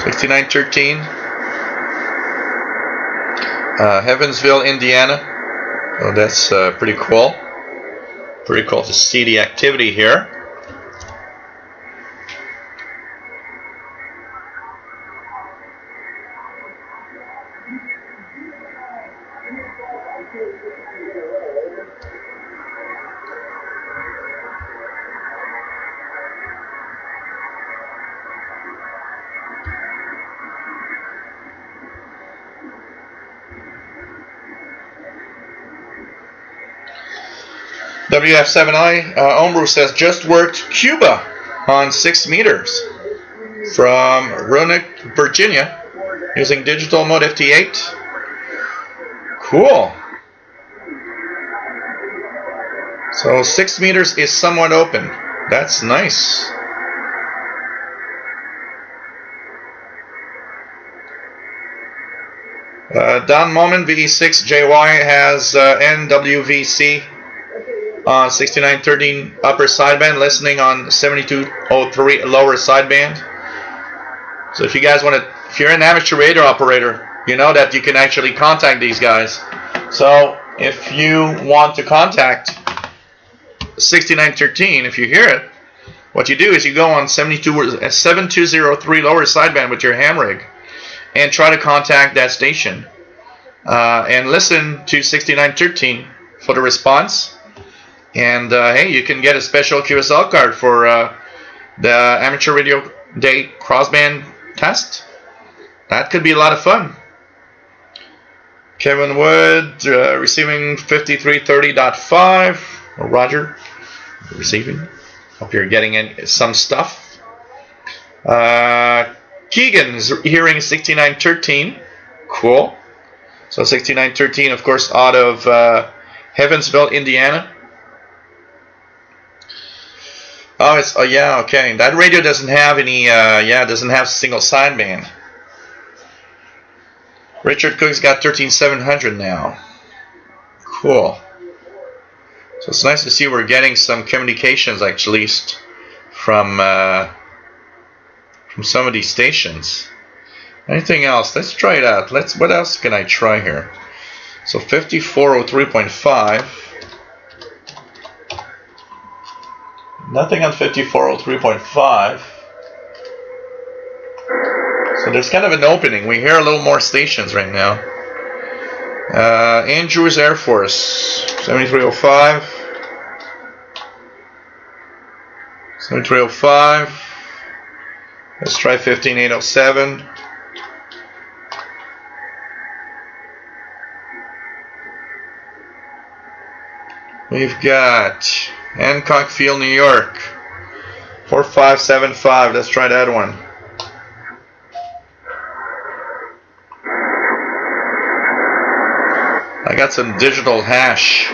Speaker 1: 6913. Evansville, Indiana. Oh, that's pretty cool. Pretty cool to see the activity here. WF7I, Ombru says, just worked Cuba on 6 meters from Roanoke, Virginia, using digital mode FT8. Cool. So 6 meters is somewhat open. That's nice. Don Moment VE6 JY has NWVC on 6913 upper sideband, listening on 7203 lower sideband. So if you guys want to, if you're an amateur radio operator, you know that you can actually contact these guys. So if you want to contact 6913, if you hear it, what you do is you go on 7203 lower sideband with your ham rig and try to contact that station and listen to 6913 for the response. And hey, you can get a special QSL card for the Amateur Radio Day crossband test. That could be a lot of fun. Kevin Wood receiving 5330.5. Or Roger receiving. Hope you're getting in some stuff. Keegan is hearing 6913. Cool. So 6913, of course, out of Evansville, Indiana. Oh yeah, okay. That radio doesn't have any. Doesn't have single sideband. Richard Cook's got 13700 now. Cool. So it's nice to see we're getting some communications, actually, at least from some of these stations. Anything else? Let's try it out. What else can I try here? So 5403.5. Nothing on 5403.5. So there's kind of an opening. We hear a little more stations right now. Andrews Air Force 7305. 7305. Let's try 15807. We've got Hancock Field, New York 4575. Let's try that one. I got some digital hash.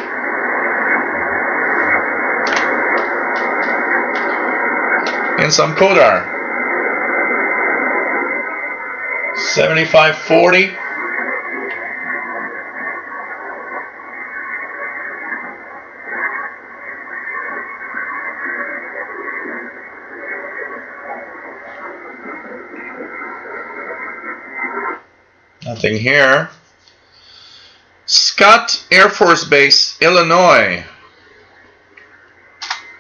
Speaker 1: And some Kodar. 7540. Nothing here. Scott Air Force Base, Illinois.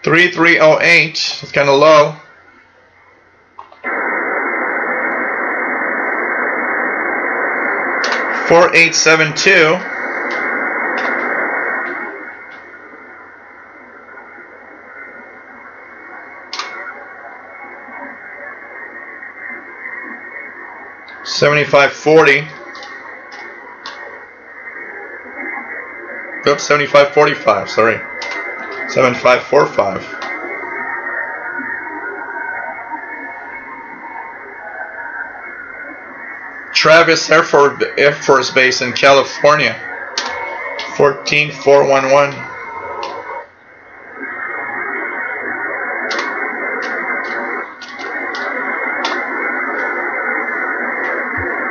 Speaker 1: 3308. It's kind of low. $4872. $75.40. Oops, $75.45. Sorry, $75.45. Travis Air Force Base in California, 14411.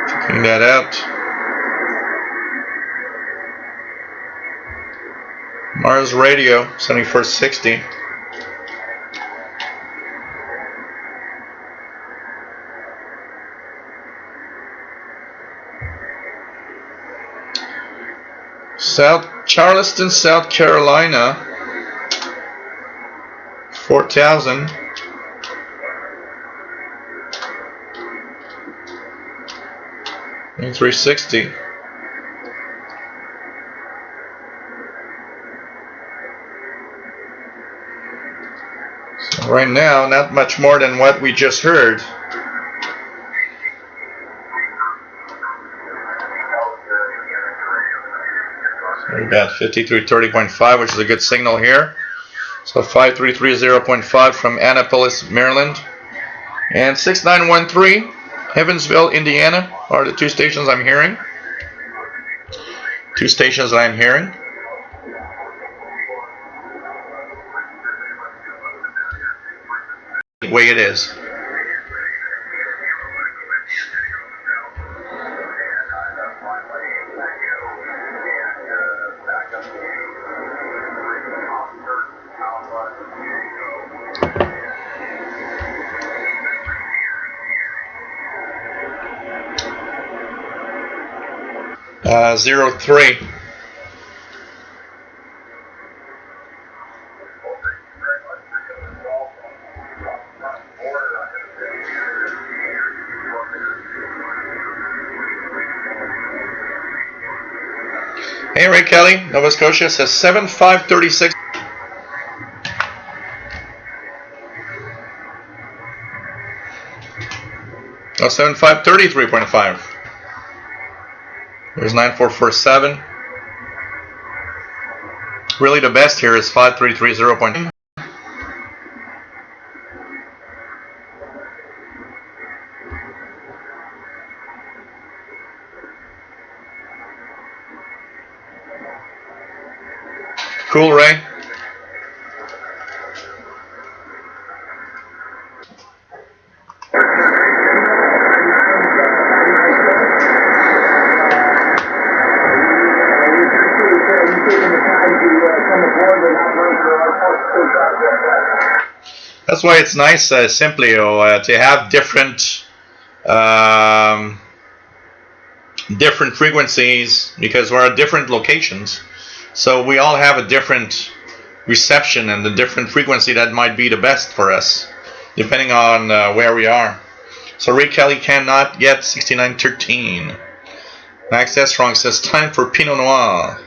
Speaker 1: Checking that out. Mars Radio, 7160. Charleston, South Carolina, 4000. And 360. So right now, not much more than what we just heard. We got 5330.5, which is a good signal here. So 5330.5 from Annapolis, Maryland. And 6913, Evansville, Indiana, are the two stations I'm hearing. Two stations that I'm hearing. The way it is. Uh, 03. Hey, Ray Kelly, Nova Scotia says 7536. Oh, 7533.5. There's 9447. Really, the best here is 5330. Cool, Ray. That's why it's nice, simply, to have different different frequencies, because we're at different locations. So we all have a different reception and the different frequency that might be the best for us, depending on where we are. So Ray Kelly cannot get 6913. Max S. Strong says time for Pinot Noir.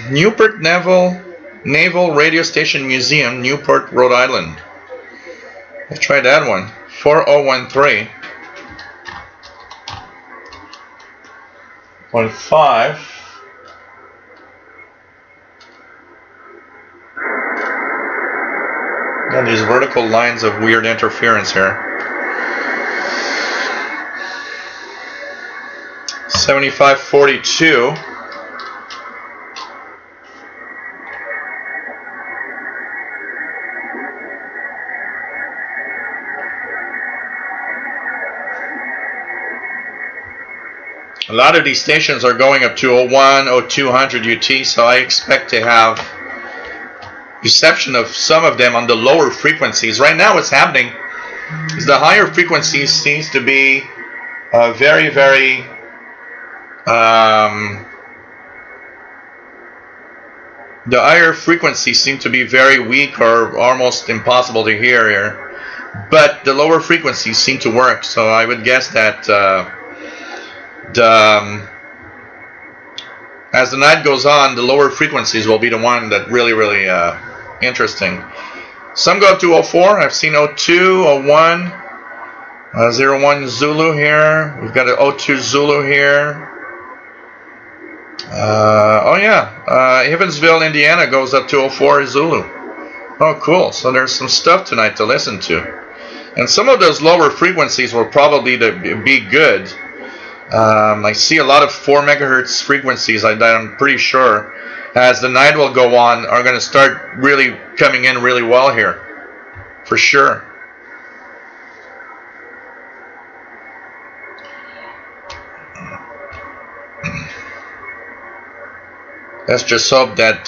Speaker 1: Newport Naval Radio Station Museum, Newport, Rhode Island. Let's try that one. 4013.5. Got these vertical lines of weird interference here. 7542. A lot of these stations are going up to 01, 0200 UT, so I expect to have reception of some of them on the lower frequencies. Right now what's happening is the higher frequencies seems to be very, very the higher frequencies seem to be very weak or almost impossible to hear here, but the lower frequencies seem to work. So I would guess that as the night goes on, the lower frequencies will be the one that really, really interesting. Some go up to 04. I've seen 02, 01, 01 Zulu here. We've got an 02 Zulu here. Oh yeah, Evansville, Indiana goes up to 04 Zulu. Oh, cool. So there's some stuff tonight to listen to. And some of those lower frequencies will probably be good. I see a lot of 4 megahertz frequencies, I'm pretty sure, as the night will go on, are going to start really coming in really well here. For sure. Let's just hope that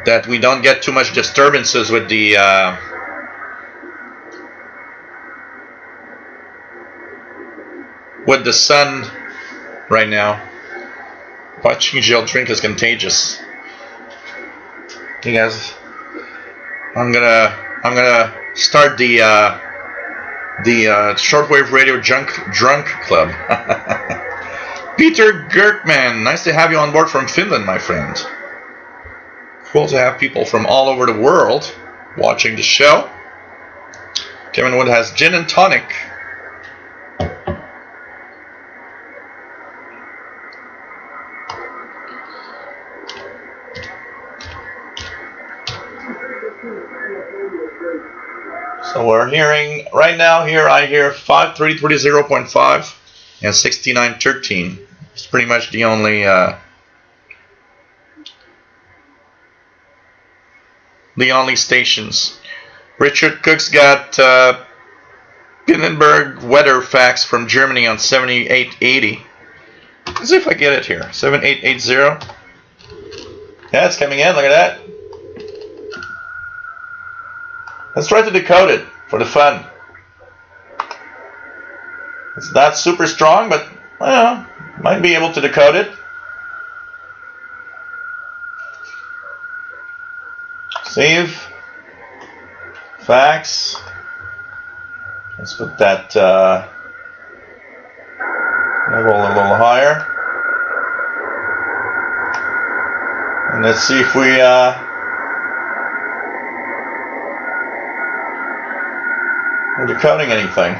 Speaker 1: that we don't get too much disturbances with the sun right now. Watching Jill drink is contagious. You guys, I'm gonna start the shortwave radio drunk club. Peter Gertman, nice to have you on board from Finland, my friend. Cool to have people from all over the world watching the show. Kevin Wood has gin and tonic. So we're hearing right now here. I hear 5330.5 and 6913. It's pretty much the only stations. Richard Cook's got Pinnenberg weather facts from Germany on 7880. Let's see if I get it here. 7880. Yeah, it's coming in. Look at that. Let's try to decode it for the fun. It's not super strong, but well, might be able to decode it. Save. Fax. Let's put that level a little higher. And let's see if we are decoding anything.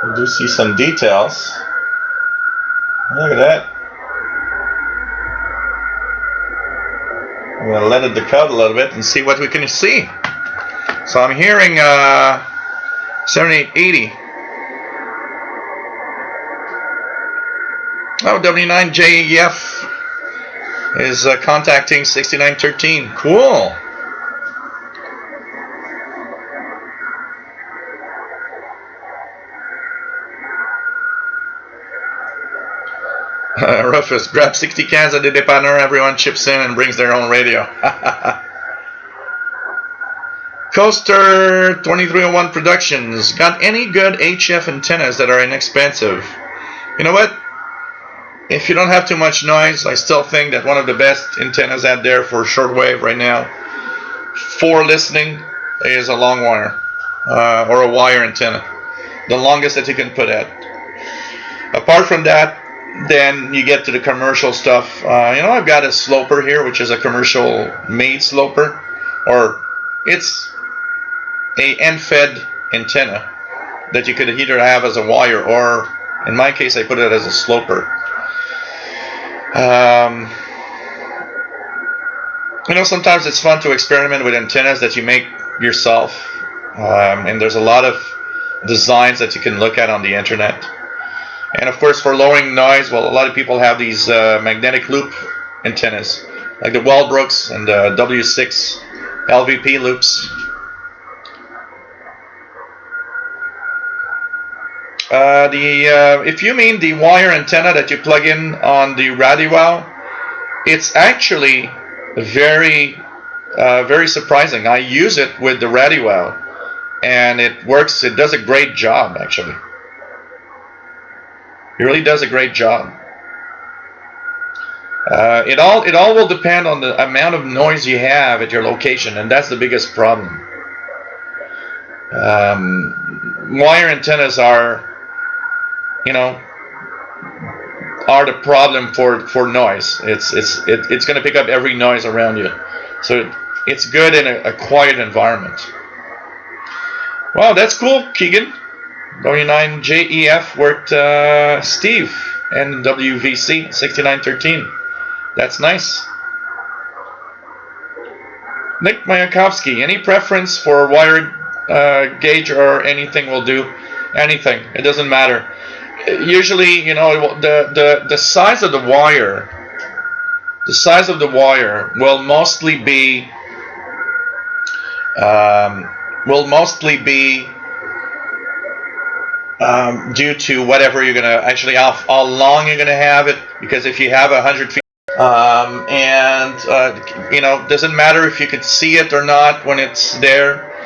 Speaker 1: We do see some details. Look at that. I'm going to let it decode a little bit and see what we can see. So I'm hearing 7880. Oh, W9JEF is contacting 6913. Cool. Rufus, grab 60 cans at the Depanner. Everyone chips in and brings their own radio. Coaster 2301 Productions. Got any good HF antennas that are inexpensive? You know what? If you don't have too much noise, I still think that one of the best antennas out there for shortwave right now for listening is a long wire or a wire antenna. The longest that you can put out. Apart from that, then you get to the commercial stuff. I've got a sloper here, which is a commercial made sloper, or it's a end-fed antenna that you could either have as a wire, or in my case I put it as a sloper. Sometimes it's fun to experiment with antennas that you make yourself, and there's a lot of designs that you can look at on the internet. And of course, for lowering noise, well, a lot of people have these magnetic loop antennas, like the Walbrooks and the W6 LVP loops. If you mean the wire antenna that you plug in on the radio, it's actually very, very surprising. I use it with the radio, and it works. It does a great job, actually. It really does a great job. It all will depend on the amount of noise you have at your location, and that's the biggest problem. Wire antennas are the problem for noise. It's going to pick up every noise around you, so it's good in a quiet environment. Wow, that's cool, Keegan. W9JEF worked Steve and WVC 6913. That's nice. Nick Mayakovsky, any preference for wired gauge or anything will do? Anything, it doesn't matter. Usually, the size of the wire, will mostly be due to whatever you're gonna actually how long you're gonna have it. Because if you have 100 feet, doesn't matter if you could see it or not when it's there.